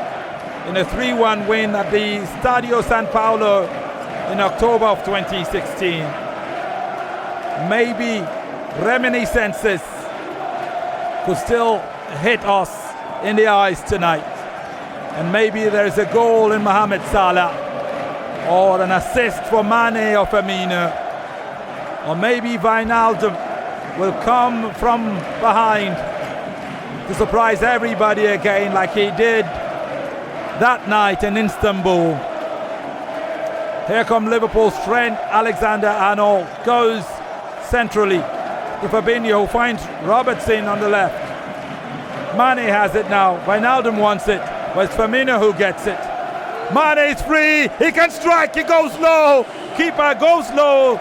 in a 3-1 win at the Stadio San Paolo in October of 2016. Maybe reminiscences could still hit us in the eyes tonight, and maybe there's a goal in Mohamed Salah, or an assist for Mane or Femi, or maybe Wijnaldum will come from behind to surprise everybody again like he did that night in Istanbul. Here come Liverpool's Trent Alexander-Arnold, goes centrally to Fabinho, who finds Robertson on the left. Mane has it now, Wijnaldum wants it, but it's Firmino who gets it. Mane is free, he can strike, he goes low, keeper goes low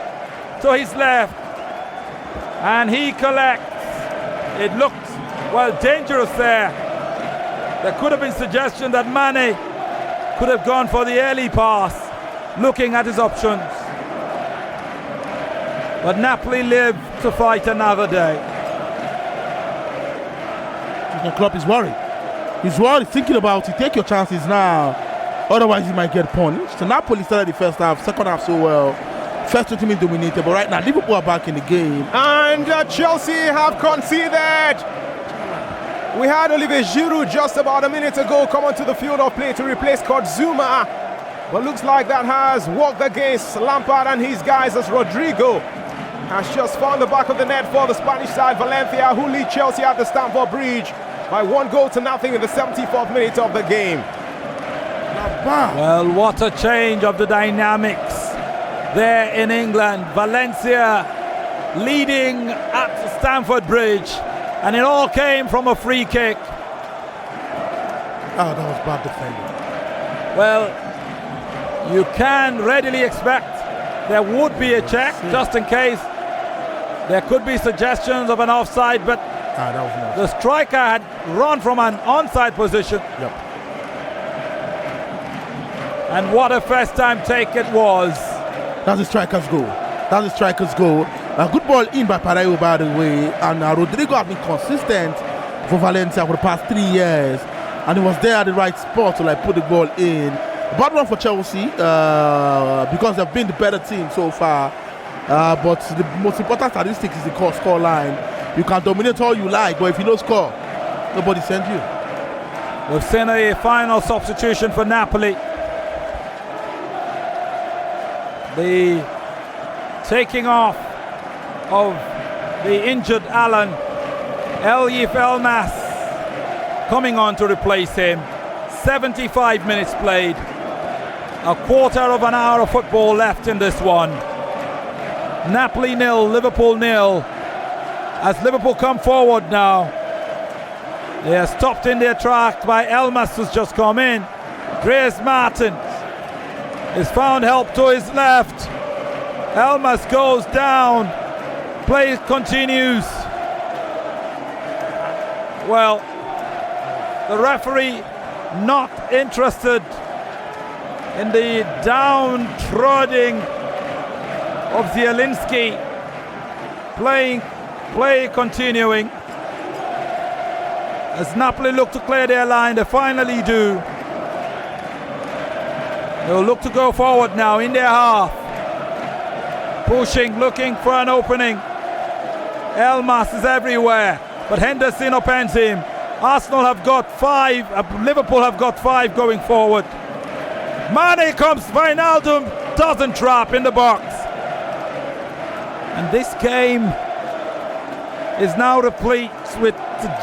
to his left, and he collects. It looked, well, dangerous there. There could have been suggestion that Mane could have gone for the early pass, looking at his options. But Napoli live to fight another day. The club is worried. He's worried, thinking about it. Take your chances now. Otherwise, he might get punished. So Napoli started the first half, second half so well. First 20 minutes dominated, but right now Liverpool are back in the game. And Chelsea have conceded. We had Olivier Giroud just about a minute ago come onto the field of play to replace Zuma. But looks like that has worked against Lampard and his guys, as Rodrigo has just found the back of the net for the Spanish side, Valencia, who lead Chelsea at the Stamford Bridge by 1-0 in the 74th minute of the game. Well, what a change of the dynamics there in England. Valencia leading at Stamford Bridge, and it all came from a free kick. Oh, that was bad defending. Well, you can readily expect there would be a check, just in case there could be suggestions of an offside, but that was nice. the striker had run from an onside position. Yep. And what a first time take it was. That's the striker's goal. That's the striker's goal. A good ball in by Parejo, by the way. And Rodrigo has been consistent for Valencia for the past 3 years. And he was there at the right spot to put the ball in. Bad one for Chelsea because they've been the better team so far. But the most important statistic is the score line. You can dominate all you like, but if you don't score, nobody sends you. We've seen a final substitution for Napoli. The taking off of the injured Alan. Elif Elmas coming on to replace him. 75 minutes played. A quarter of an hour of football left in this one. Napoli 0, Liverpool 0. As Liverpool come forward now. They are stopped in their track by Elmas, who's just come in. Dries Martins He's found help to his left. Elmas goes down. Play continues. Well, the referee not interested in the downtrodden of Zielinski. Play continuing. As Napoli look to clear their line, they finally do. They'll look to go forward now in their half. Pushing, looking for an opening. Elmas is everywhere, but Henderson upends him. Arsenal have got 5, Liverpool have got 5 going forward. Mane comes, Wijnaldum doesn't trap in the box. And this game is now replete with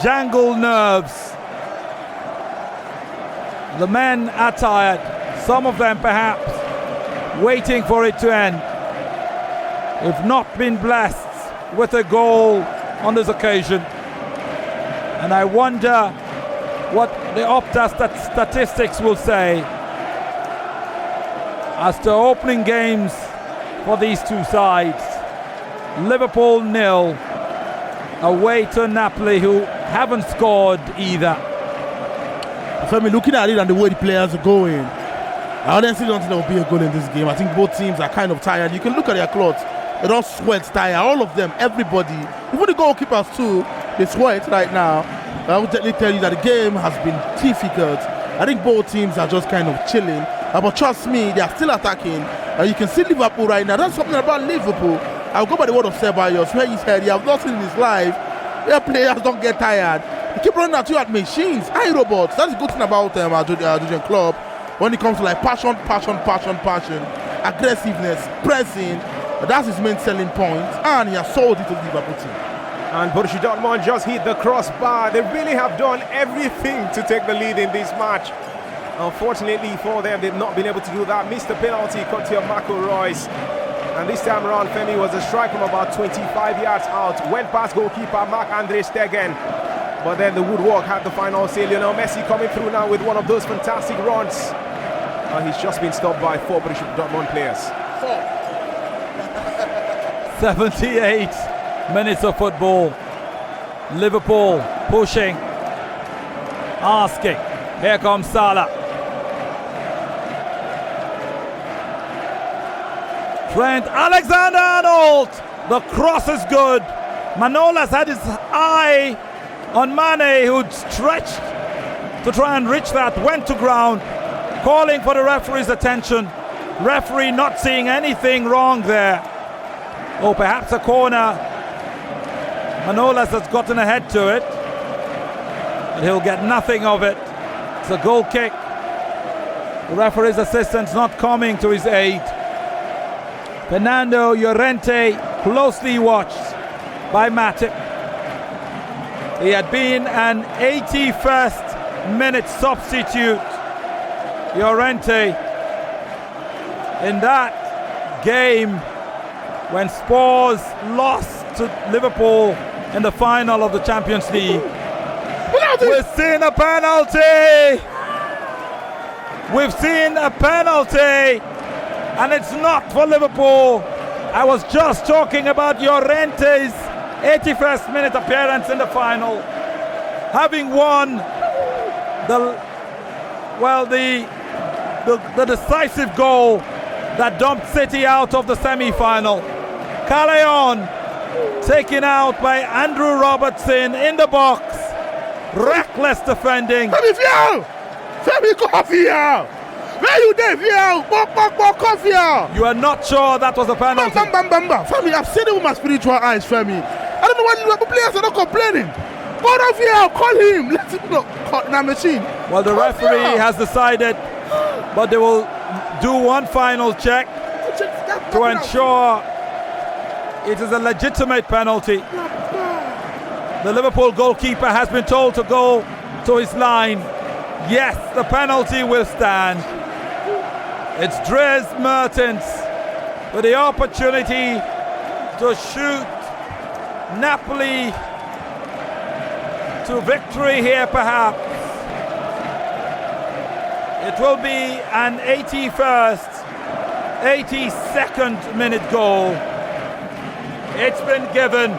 jangled nerves. The men are tired, some of them perhaps waiting for it to end. We've not been blessed with a goal on this occasion. And I wonder what the Opta statistics will say as to opening games for these two sides. Liverpool 0, away to Napoli, who haven't scored either. Femi, looking at it and the way the players are going, I honestly don't think there will be a goal in this game. I think both teams are kind of tired. You can look at their clothes. They don't sweat tired. All of them, everybody, even the goalkeepers too, they sweat right now. I will definitely tell you that the game has been difficult. I think both teams are just kind of chilling. But trust me, they are still attacking. You can see Liverpool right now. That's something about Liverpool. I'll go by the word of Ceballos, where he said he has not seen in his life where players don't get tired. They keep running at you at machines, iRobots. That's the good thing about them, Jurgen Klopp. When it comes to like passion, aggressiveness, pressing, that's his main selling point, and he has sold it to the Liverpool team. And Borussia Dortmund just hit the crossbar. They really have done everything to take the lead in this match. Unfortunately for them, they've not been able to do that. Missed the penalty, courtesy of Marco Reus. And this time around, Femi was a strike from about 25 yards out. Went past goalkeeper Marc-Andre Stegen. But then the woodwork had the final say. Lionel Messi coming through now with one of those fantastic runs. And he's just been stopped by 4 Borussia Dortmund players. 78 minutes of football. Liverpool pushing, asking. Here comes Salah. Trent Alexander-Arnold. The cross is good. Manolas had his eye on Mane, who stretched to try and reach that, went to ground, calling for the referee's attention. Referee not seeing anything wrong there. Oh, perhaps a corner. Manolas has gotten ahead to it, but he'll get nothing of it. It's a goal kick. The referee's assistant's not coming to his aid. Fernando Llorente closely watched by Matip. He had been an 81st minute substitute, Llorente, in that game when Spurs lost to Liverpool in the final of the Champions League. We've seen a penalty! We've seen a penalty! And it's not for Liverpool. I was just talking about Llorente's 81st minute appearance in the final, having won the decisive goal that dumped City out of the semi-final. Callejon taken out by Andrew Robertson in the box. Reckless defending. Femi, coffee here. Where you there, Fiel? Coffee here. You are not sure that was a penalty? Femi, I've seen it with my spiritual eyes, Femi. I don't know why Liverpool players are not complaining. Go down here, call him. Let him look. Call machine. Well, the referee has decided, but they will do one final check to ensure it is a legitimate penalty. The Liverpool goalkeeper has been told to go to his line. Yes, the penalty will stand. It's Dries Mertens with the opportunity to shoot Napoli to victory here, perhaps. It will be an 81st 82nd minute goal. It's been given.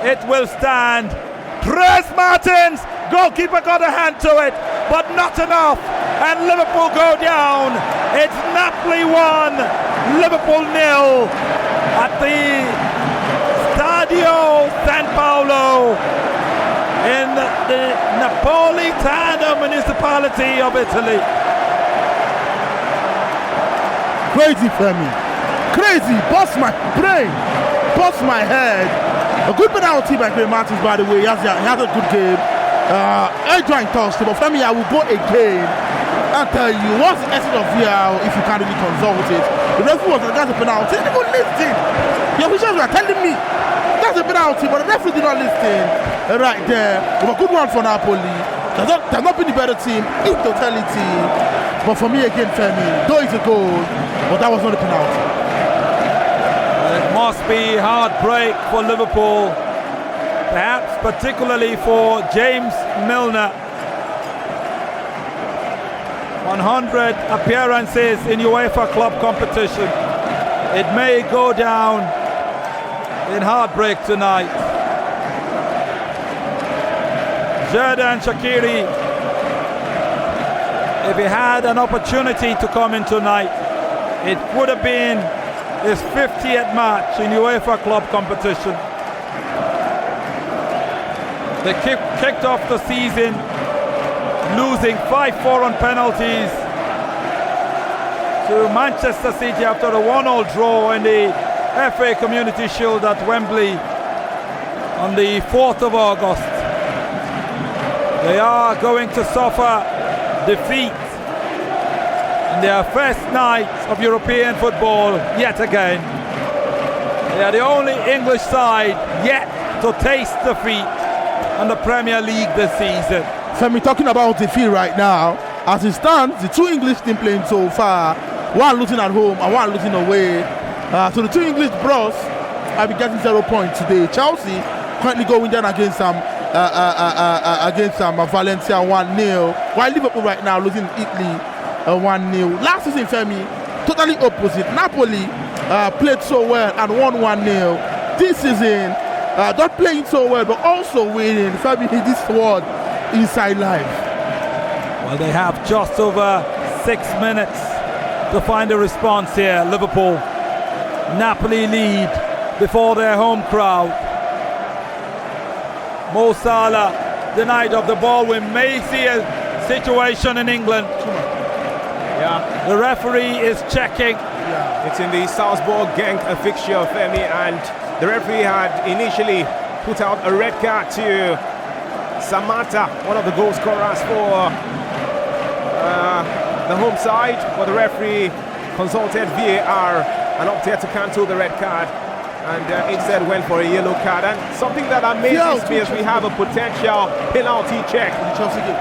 It will stand. Dres Martins, goalkeeper got a hand to it, but not enough. And Liverpool go down. It's Napoli 1, Liverpool 0 at the Stadio San Paolo in the Napolitano municipality of Italy. Crazy, Femi. Crazy. Bust my brain. Bust my head. A good penalty by Femi Martins, by the way. He has a good game. Enjoying Thursday, but Femi, I will go again and tell you what's the essence of VAR if you can't really consult it. The referee was against the penalty. They didn't listen. The officials were telling me that's a penalty, but the referee did not listen. Right there, it was a good one for Napoli. They've not been the better team in totality. But for me again, Femi, though it's a goal, but that was not a penalty. It must be heartbreak for Liverpool, perhaps particularly for James Milner. 100 appearances in UEFA club competition. It may go down in heartbreak tonight. Xherdan Shaqiri, if he had an opportunity to come in tonight, it would have been his 50th match in UEFA club competition. They kicked off the season losing 5-4 on penalties to Manchester City after a 1-1 draw in the FA Community Shield at Wembley on the 4th of August. They are going to suffer defeat in their first night of European football yet again. They are the only English side yet to taste defeat in the Premier League this season. Femi, talking about defeat right now, as it stands, the two English teams playing so far, one losing at home and one losing away. So the two English bros have been getting 0 points today. Chelsea currently going down against Valencia 1-0, while Liverpool right now losing Italy 1-0. Last season, Femi, totally opposite. Napoli played so well and won 1-0. This season, not playing so well but also winning. Femi, this word inside life. Well, they have just over 6 minutes to find a response here. Liverpool, Napoli lead before their home crowd. Mo Salah denied of the ball. We may see a situation in England. Yeah. The referee is checking. Yeah. It's in the Salzburg Genk fixture, Femi, and the referee had initially put out a red card to Samata, one of the goal scorers for the home side, but the referee consulted VAR and opted to cancel the red card and instead went for a yellow card. And something that amazes me is we have a potential penalty check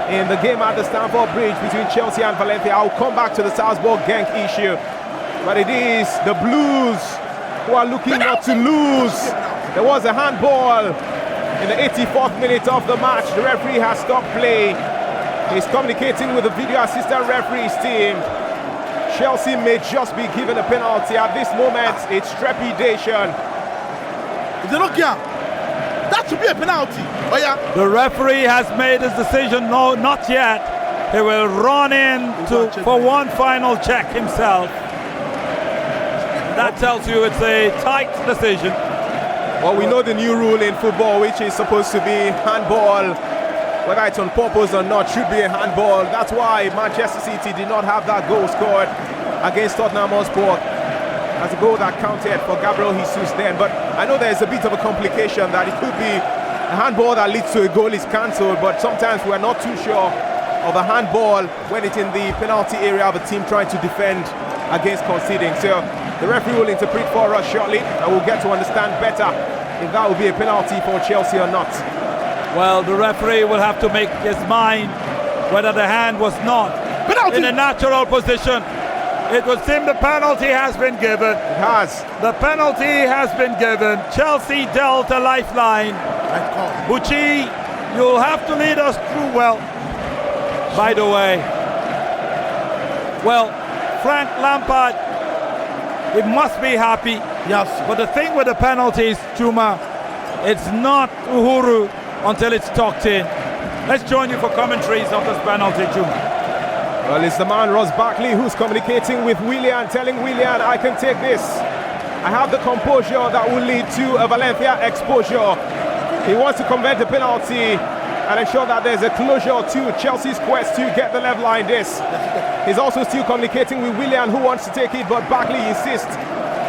in the game at the Stamford Bridge between Chelsea and Valencia. I'll come back to the Salzburg Genk issue, but it is the Blues who are looking not to lose. There was a handball in the 84th minute of the match. The referee has stopped play. He's communicating with the video assistant referee's team. Chelsea may just be given a penalty. At this moment, it's trepidation. Is it okay? That should be a penalty. Oh yeah. The referee has made his decision. No, not yet. He will run in for one final check himself. That tells you it's a tight decision. Well, we know the new rule in football, which is supposed to be handball. Whether it's on purpose or not, should be a handball. That's why Manchester City did not have that goal scored against Tottenham Hotspur. That's a goal that counted for Gabriel Jesus then. But I know there's a bit of a complication that it could be a handball that leads to a goal is cancelled, but sometimes we're not too sure of a handball when it's in the penalty area of a team trying to defend against conceding. So the referee will interpret for us shortly and we'll get to understand better if that will be a penalty for Chelsea or not. Well, the referee will have to make his mind whether the hand was not in a natural position. It would seem the penalty has been given. It has. The penalty has been given. Chelsea dealt a lifeline. Bucci, you'll have to lead us through. Well, by the way, Frank Lampard He must be happy. Yes. But the thing with the penalties, Chuma, it's not Uhuru until it's tucked in. Let's join you for commentaries of this penalty, Chuma. Well, it's the man Ross Barkley who's communicating with Willian, telling Willian, I can take this. I have the composure that will lead to a Valencia exposure. He wants to convert the penalty and ensure that there's a closure to Chelsea's quest to get the level line this. He's also still communicating with Willian, who wants to take it, but Barkley insists.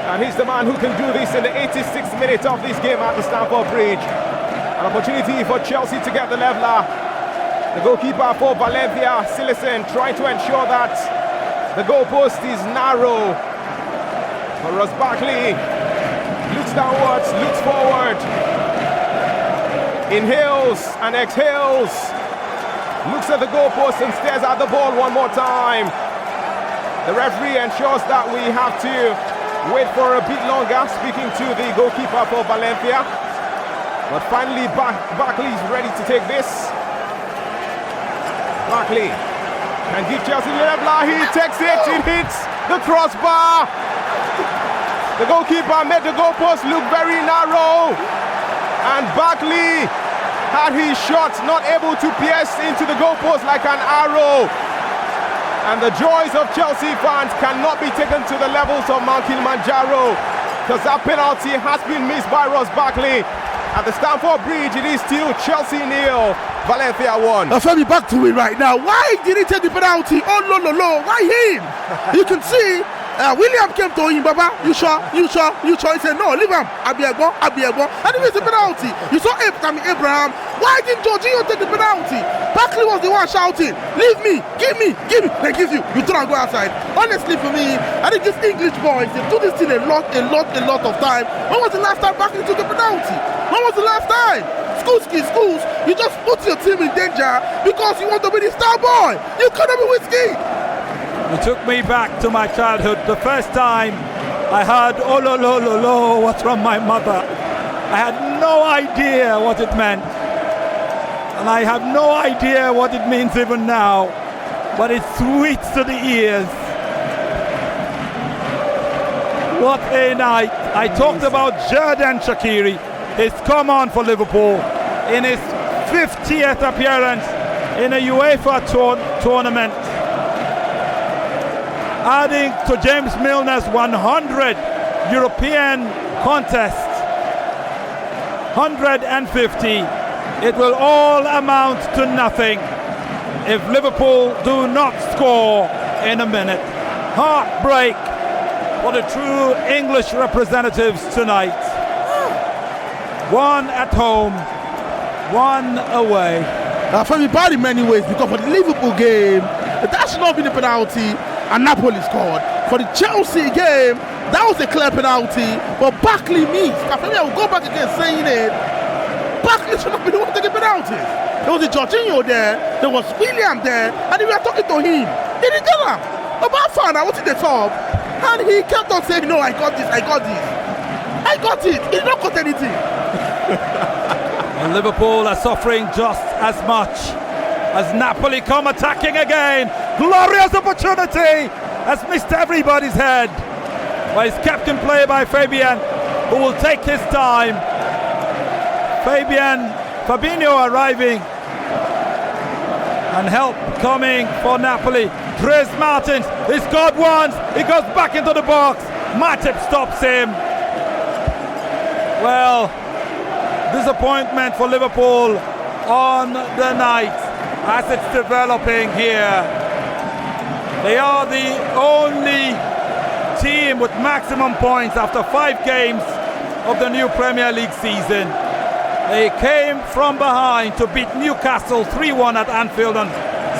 And he's the man who can do this in the 86th minute of this game at the Stamford Bridge. An opportunity for Chelsea to get the leveler. The goalkeeper for Valencia, Silesen, trying to ensure that the goalpost is narrow. But Ross Barkley looks downwards, looks forward, inhales and exhales, looks at the goalpost and stares at the ball one more time. The referee ensures that we have to wait for a bit longer, speaking to the goalkeeper for Valencia. But finally, Barkley is ready to take this. Barkley can give Chelsea the leveler. He takes it, it hits the crossbar. The goalkeeper made the goalpost look very narrow. And Barkley had his shot not able to pierce into the goalpost like an arrow. And the joys of Chelsea fans cannot be taken to the levels of Mount Kilimanjaro, because that penalty has been missed by Ross Barkley. At the Stamford Bridge, it is still Chelsea 0, Valencia 1. Femi, back to it right now. Why did he take the penalty? Oh, no. Why him? You can see William came to him, Baba. You sure? He said, no, leave him. I'll be a go. And he missed the penalty. You saw Abraham. Why didn't Jorginho take the penalty? Barkley was the one shouting, leave me, give me. They give you. You don't go outside. Honestly, for me, I think these English boys, they do this thing a lot of time. When was the last time Barkley took a penalty? When was the last time? Schools, you just put your team in danger because you want to be the star boy. You cannot be whiskey. It took me back to my childhood. The first time I heard "oh lo lo lo lo" was from my mother. I had no idea what it meant, and I have no idea what it means even now. But it's sweet to the ears. What a night! I talked about Xherdan Shaqiri. He's come on for Liverpool in his 50th appearance in a UEFA tournament, adding to James Milner's 100 European contests, 150. It will all amount to nothing if Liverpool do not score in a minute. Heartbreak for the true English representatives tonight. One at home, one away. For me, bad in many ways, because for the Liverpool game, that should not be the penalty, and Napoli scored. For the Chelsea game, that was a clear penalty, but Barkley missed. For me, I will go back again saying it. Barkley should not be the one taking penalties. There was a Jorginho there, there was William there, and we were talking to him. He didn't get him. But I was in the top, and he kept on saying, no, I got this. He did not got anything. And Liverpool are suffering just as much as Napoli come attacking again. Glorious opportunity has missed everybody's head. But it's kept in play by Fabian, who will take his time. Fabinho arriving, and help coming for Napoli. Dries Mertens, he scored once, he goes back into the box. Matip stops him. Well, disappointment for Liverpool on the night as it's developing here. They are the only team with maximum points after 5 games of the new Premier League season. They came from behind to beat Newcastle 3-1 at Anfield on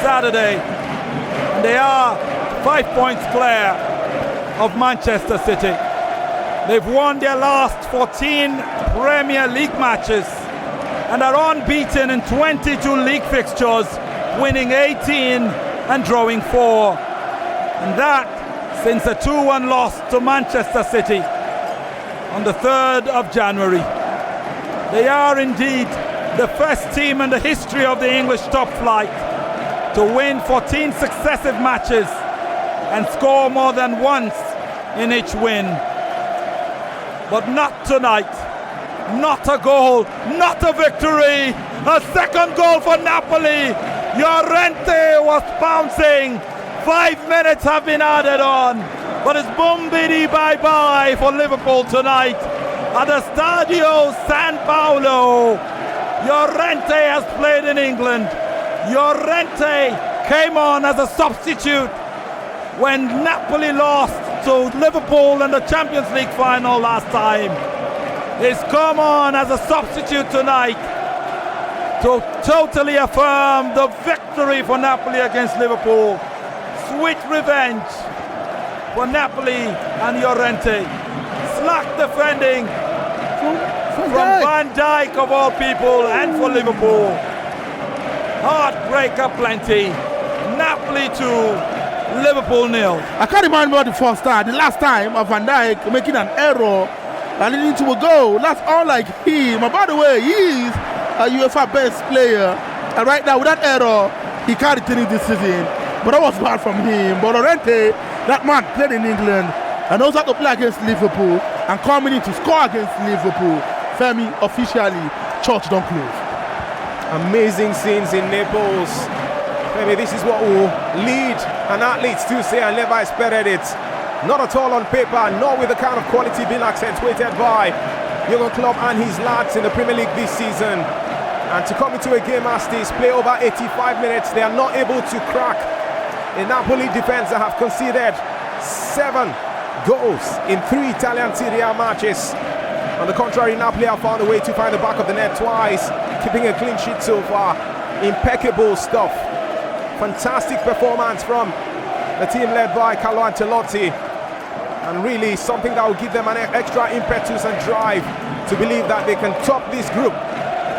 Saturday. And they are 5 points clear of Manchester City. They've won their last 14 Premier League matches and are unbeaten in 22 league fixtures, winning 18 and drawing 4. And that since a 2-1 loss to Manchester City on the 3rd of January. They are indeed the first team in the history of the English top flight to win 14 successive matches and score more than once in each win. But not tonight. Not a goal, not a victory. A second goal for Napoli. Llorente was bouncing. 5 minutes have been added on. But it's boom biddy bye-bye for Liverpool tonight at the Stadio San Paolo. Llorente has played in England. Llorente came on as a substitute when Napoli lost to Liverpool in the Champions League final last time. He's come on as a substitute tonight to totally affirm the victory for Napoli against Liverpool. Sweet revenge for Napoli and Llorente. Slack defending from Van Dijk of all people, and for Liverpool. Heartbreaker plenty. Napoli 2, Liverpool 0. I can't remember the first time, the last time of Van Dijk making an error and leading to a goal. That's unlike him. And by the way, he is a UEFA best player. And right now, with that error, he can't retain it this season. But that was bad from him. But Llorente, that man played in England and knows how to play against Liverpool and coming in to score against Liverpool. Femi, officially, church don't close. Amazing scenes in Naples. Maybe this is what will lead an athlete to say, I never expected it. Not at all on paper, nor with the kind of quality being accentuated by Jurgen Klopp and his lads in the Premier League this season. And to come into a game as this, play over 85 minutes, they are not able to crack a Napoli defense that have conceded 7 goals in 3 Italian Serie A matches. On the contrary, Napoli have found a way to find the back of the net twice, keeping a clean sheet so far. Impeccable stuff. Fantastic performance from the team led by Carlo Ancelotti, and really something that will give them an extra impetus and drive to believe that they can top this group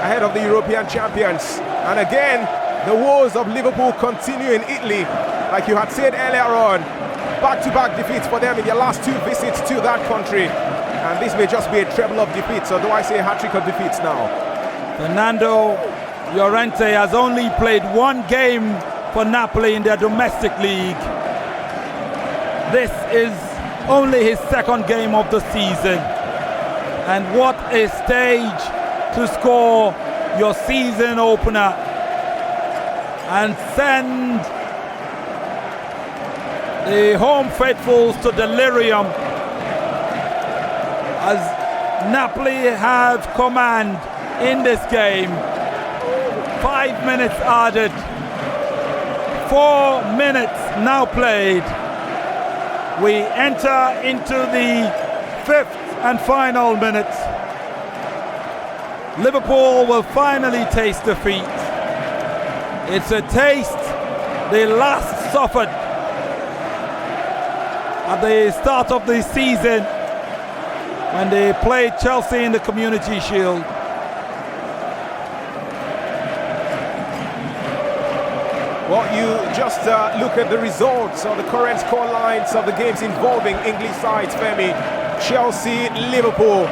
ahead of the European champions. And again, the woes of Liverpool continue in Italy, like you had said earlier on. Back-to-back defeats for them in their last 2 visits to that country, and this may just be a treble of defeats, or do I say a hat-trick of defeats now? Fernando Llorente has only played 1 game for Napoli in their domestic league. This is only his 2nd game of the season. And what a stage to score your season opener and send the home faithfuls to delirium, as Napoli have command in this game. 5 minutes added, 4 minutes now played. We enter into the 5th and final minute. Liverpool will finally taste defeat. It's a taste they last suffered at the start of the season when they played Chelsea in the Community Shield. Well, you just look at the results or the current score lines of the games involving English sides, Femi. Chelsea, Liverpool.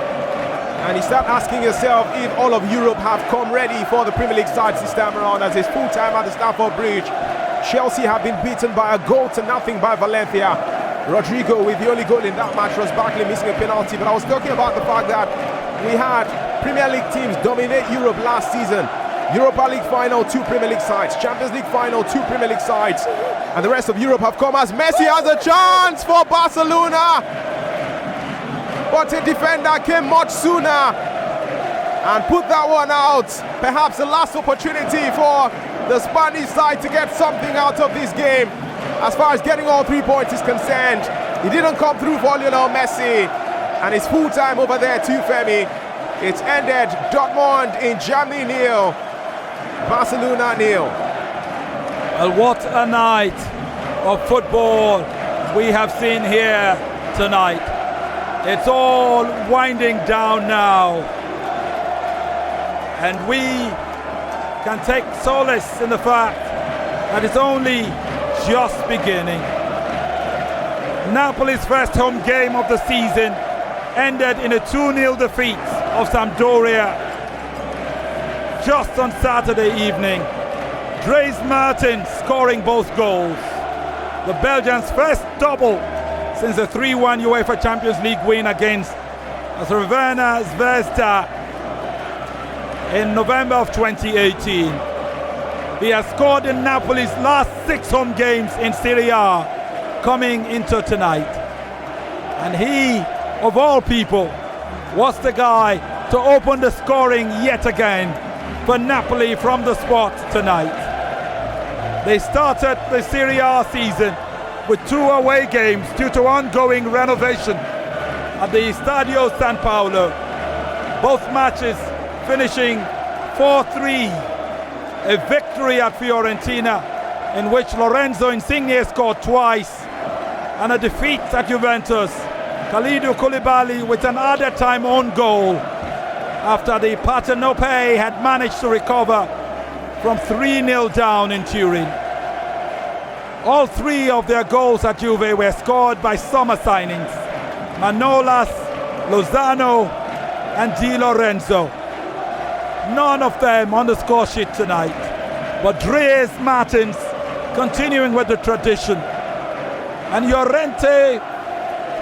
And you start asking yourself if all of Europe have come ready for the Premier League sides this time around, as it's full time at the Stamford Bridge. Chelsea have been beaten by 1-0 by Valencia. Rodrigo with the only goal in that match, was Barkley missing a penalty. But I was talking about the fact that we had Premier League teams dominate Europe last season. Europa League final, 2 Premier League sides. Champions League final, 2 Premier League sides. And the rest of Europe have come as Messi has a chance for Barcelona. But a defender came much sooner and put that one out. Perhaps the last opportunity for the Spanish side to get something out of this game. As far as getting all 3 points is concerned, he didn't come through for Lionel Messi. And it's full time over there too, Femi. It's ended. Dortmund in Germany 0. Barcelona 0. Well, what a night of football we have seen here tonight. It's all winding down now, and we can take solace in the fact that it's only just beginning. Napoli's first home game of the season ended in a 2-0 defeat of Sampdoria just on Saturday evening. Dries Mertens scoring both goals. The Belgians' first double since the 3-1 UEFA Champions League win against Crvena Zvezda in November of 2018. He has scored in Napoli's last 6 home games in Serie A coming into tonight. And he, of all people, was the guy to open the scoring yet again for Napoli from the spot tonight. They started the Serie A season with 2 away games due to ongoing renovation at the Stadio San Paolo. Both matches finishing 4-3. A victory at Fiorentina in which Lorenzo Insigne scored twice, and a defeat at Juventus. Kalidou Koulibaly with an added time own goal after the Partenope had managed to recover from 3-0 down in Turin. All 3 of their goals at Juve were scored by summer signings: Manolas, Lozano and Di Lorenzo. None of them on the score sheet tonight, but Dries Martins continuing with the tradition, and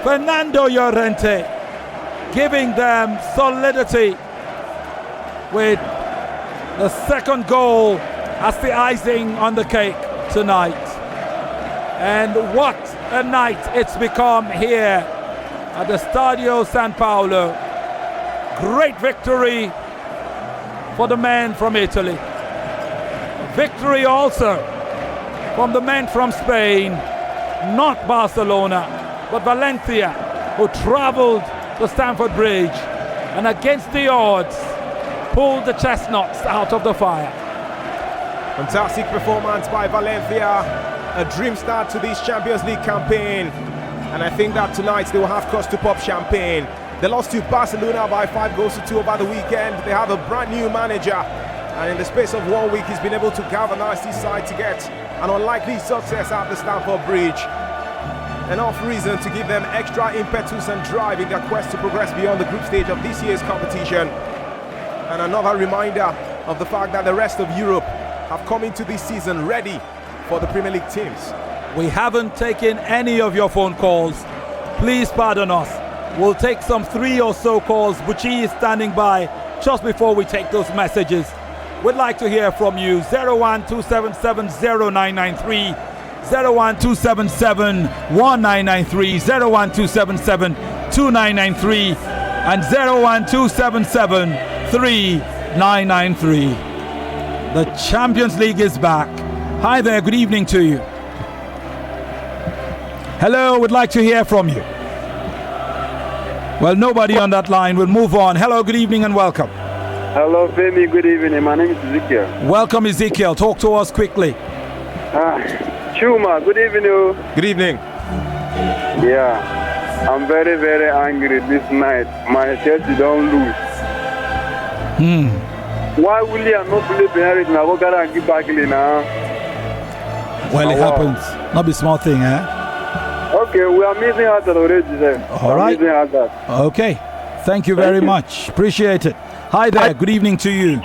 Fernando Llorente giving them solidity with the second goal as the icing on the cake tonight. And what a night it's become here at the Stadio San Paolo. Great victory for the men from Italy. Victory also from the men from Spain, not Barcelona, but Valencia, who traveled to Stamford Bridge and against the odds pulled the chestnuts out of the fire. Fantastic performance by Valencia. A dream start to this Champions League campaign. And I think that tonight they will have cause to pop champagne. They lost to Barcelona by 5-2 over the weekend. They have a brand new manager. And in the space of 1 week, he's been able to galvanize this side to get an unlikely success at the Stamford Bridge. Enough reason to give them extra impetus and drive in their quest to progress beyond the group stage of this year's competition. And another reminder of the fact that the rest of Europe have come into this season ready for the Premier League teams. We haven't taken any of your phone calls. Please pardon us. We'll take some 3 or so calls. Bucci is standing by just before we take those messages. We'd like to hear from you. 012770993, 012771993, 012772993, and 012773993. The Champions League is back. Hi there, good evening to you. Hello, would like to hear from you. Well, nobody on that line. Will move on. Hello, good evening and welcome. Hello, Femi. Good evening. My name is Ezekiel. Welcome, Ezekiel. Talk to us quickly. Chuma, good evening. Good evening. Yeah, I'm very, very angry this night. My Chelsea don't lose. Why will you not play behind now? Go and give back now. Well, it happens. Not be small thing, eh? Okay, we are missing out already. All right. Okay. Thank you very much. Appreciate it. Hi there. Good evening to you.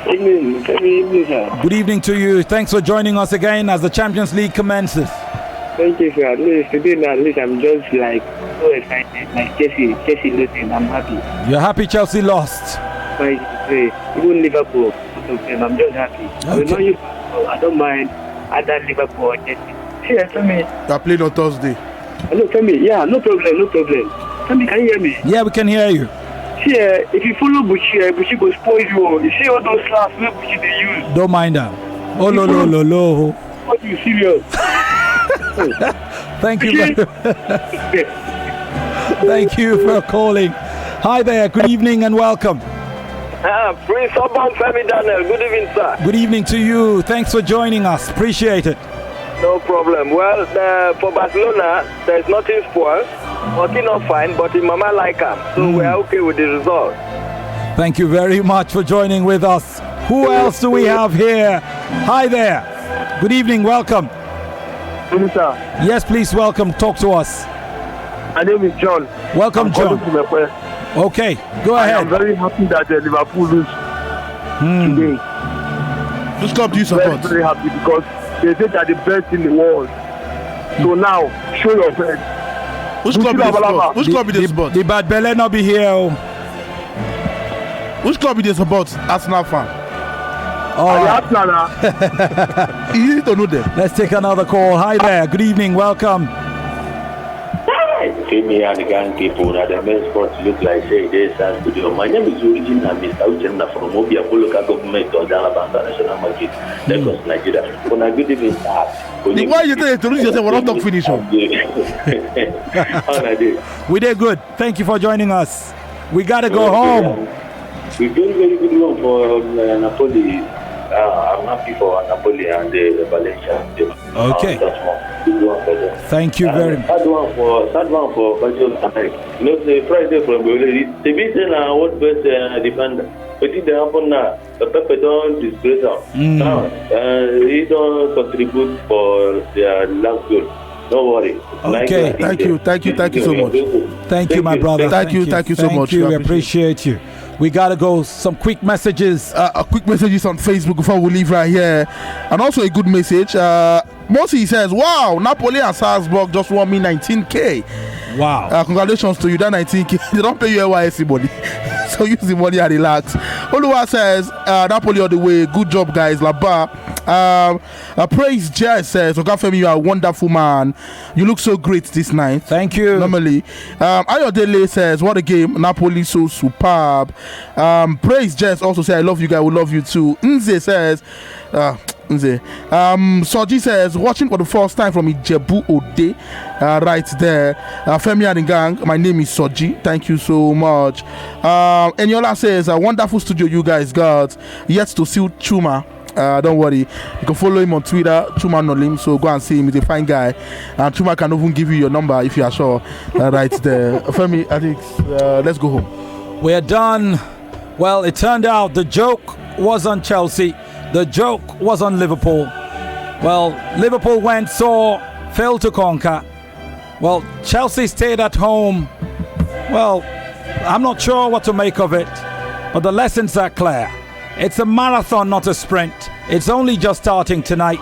Evening. Good evening, sir. Good evening to you. Thanks for joining us again as the Champions League commences. Thank you, sir. At least today, at least I'm just like so excited. Like Chelsea losing, I'm happy. You're happy Chelsea lost? Even Liverpool, I'm just happy. Okay. I don't mind either Liverpool or Chelsea. Here, Femi. I played on Thursday. Hello, Femi. Yeah, no problem. Femi, can you hear me? Yeah, we can hear you. See, if you follow Bucci, Bucci will spoil you. You see all those slaps where Bucci they use. Don't mind them. Oh, lo. What are you serious? Thank you very Thank you for calling. Hi there. Good evening and welcome. Prince Urban Femi Daniel. Good evening, sir. Good evening to you. Thanks for joining us. Appreciate it. No problem. Well, for Barcelona, there's nothing spoiled. Working not fine, but in Mama like him. So we're okay with the result. Thank you very much for joining with us. Who else do we have here? Hi there. Good evening. Welcome. Yes, sir. Yes, please welcome. Talk to us. My name is John. Welcome, John. Okay, go ahead. I'm very happy that Liverpool lose today. Whose club do you support? Very happy because they say they're the best in the world. So now, show your friends. Which club be this support? Which club be this support? The bad belly not be here. Oh. Which club be this support? Arsenal fan. All right. You need to know them. Let's take another call. Hi there. Good evening. Welcome. Femi and the gang people at the men's sports look like say this and studio. My name is original Mr. Uchenna from Obia local government of Alabama National Market, Lagos, Nigeria. When I good evening, why you tell introduce yourself? We're not talking finish. We did good. Thank you for joining us. We gotta go home. We doing very good one for Napoli. I'm happy for Napoli and the Valencia. Okay. Good one for them. Thank you very much. Sad one for Barcelona. You know, the Friday from the big what best defender. What did happen now? The Pepe don't disgrace him. Now, he don't contribute for their last goal. Don't worry. Okay. Thank you so much. Thank you, my brother. Thank you so much. We appreciate you. We gotta go. Some quick messages. A quick messages on Facebook before we leave right here, and also a good message. Mosi says, "Wow, Napoli and Salzburg just won me 19k. Wow! Congratulations to you. That 19k. They don't pay you NYSC money, so use the money and relax." Oluwa says, "Napoli all the way. Good job, guys. Laba." Praise Jazz says, Femi, you are a wonderful man. You look so great this night. Thank you. Normally. Ayodele says, what a game. Napoli so superb. Praise Jazz also says, I love you guys. We love you too. Nze says, Soji says, watching for the first time from Ijebu Ode, right there. Femi and the gang, my name is Soji. Thank you so much. Eniola says, a wonderful studio you guys got. Yet to see Chuma. Don't worry, you can follow him on Twitter, Chuma Nolim. So go and see him. He's a fine guy, and Chuma can even give you your number if you are sure. Right there, Femi. I think let's go home. We're done. Well, it turned out the joke was on Chelsea. The joke was on Liverpool. Well, Liverpool failed to conquer. Well, Chelsea stayed at home. Well, I'm not sure what to make of it, but the lessons are clear. It's a marathon, not a sprint. It's only just starting tonight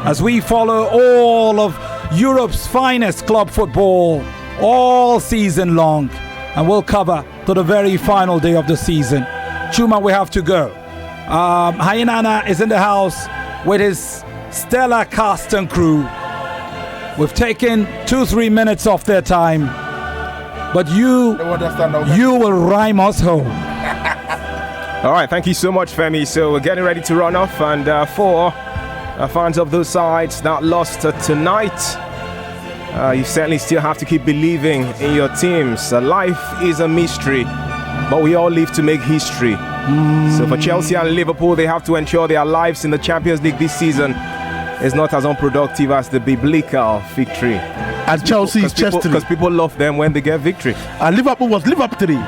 as we follow all of Europe's finest club football all season long, and we'll cover to the very final day of the season. Chuma, we have to go. Hyenana is in the house with his stellar cast and crew. We've taken 2-3 minutes off their time, but you will rhyme us home. All right, thank you so much, Femi. So we're getting ready to run off, and for fans of those sides that lost tonight, you certainly still have to keep believing in your teams. Life is a mystery, but we all live to make history. So for Chelsea and Liverpool, they have to ensure their lives in the Champions League this season is not as unproductive as the biblical victory. And Chelsea is Chelsea, because people love them when they get victory. And Liverpool was Liverpool.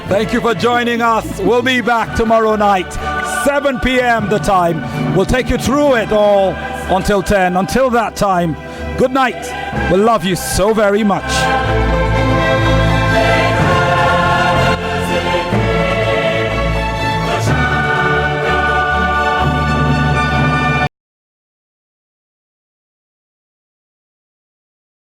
Thank you for joining us. We'll be back tomorrow night, 7 p.m. the time. We'll take you through it all until 10. Until that time, good night. We love you so very much.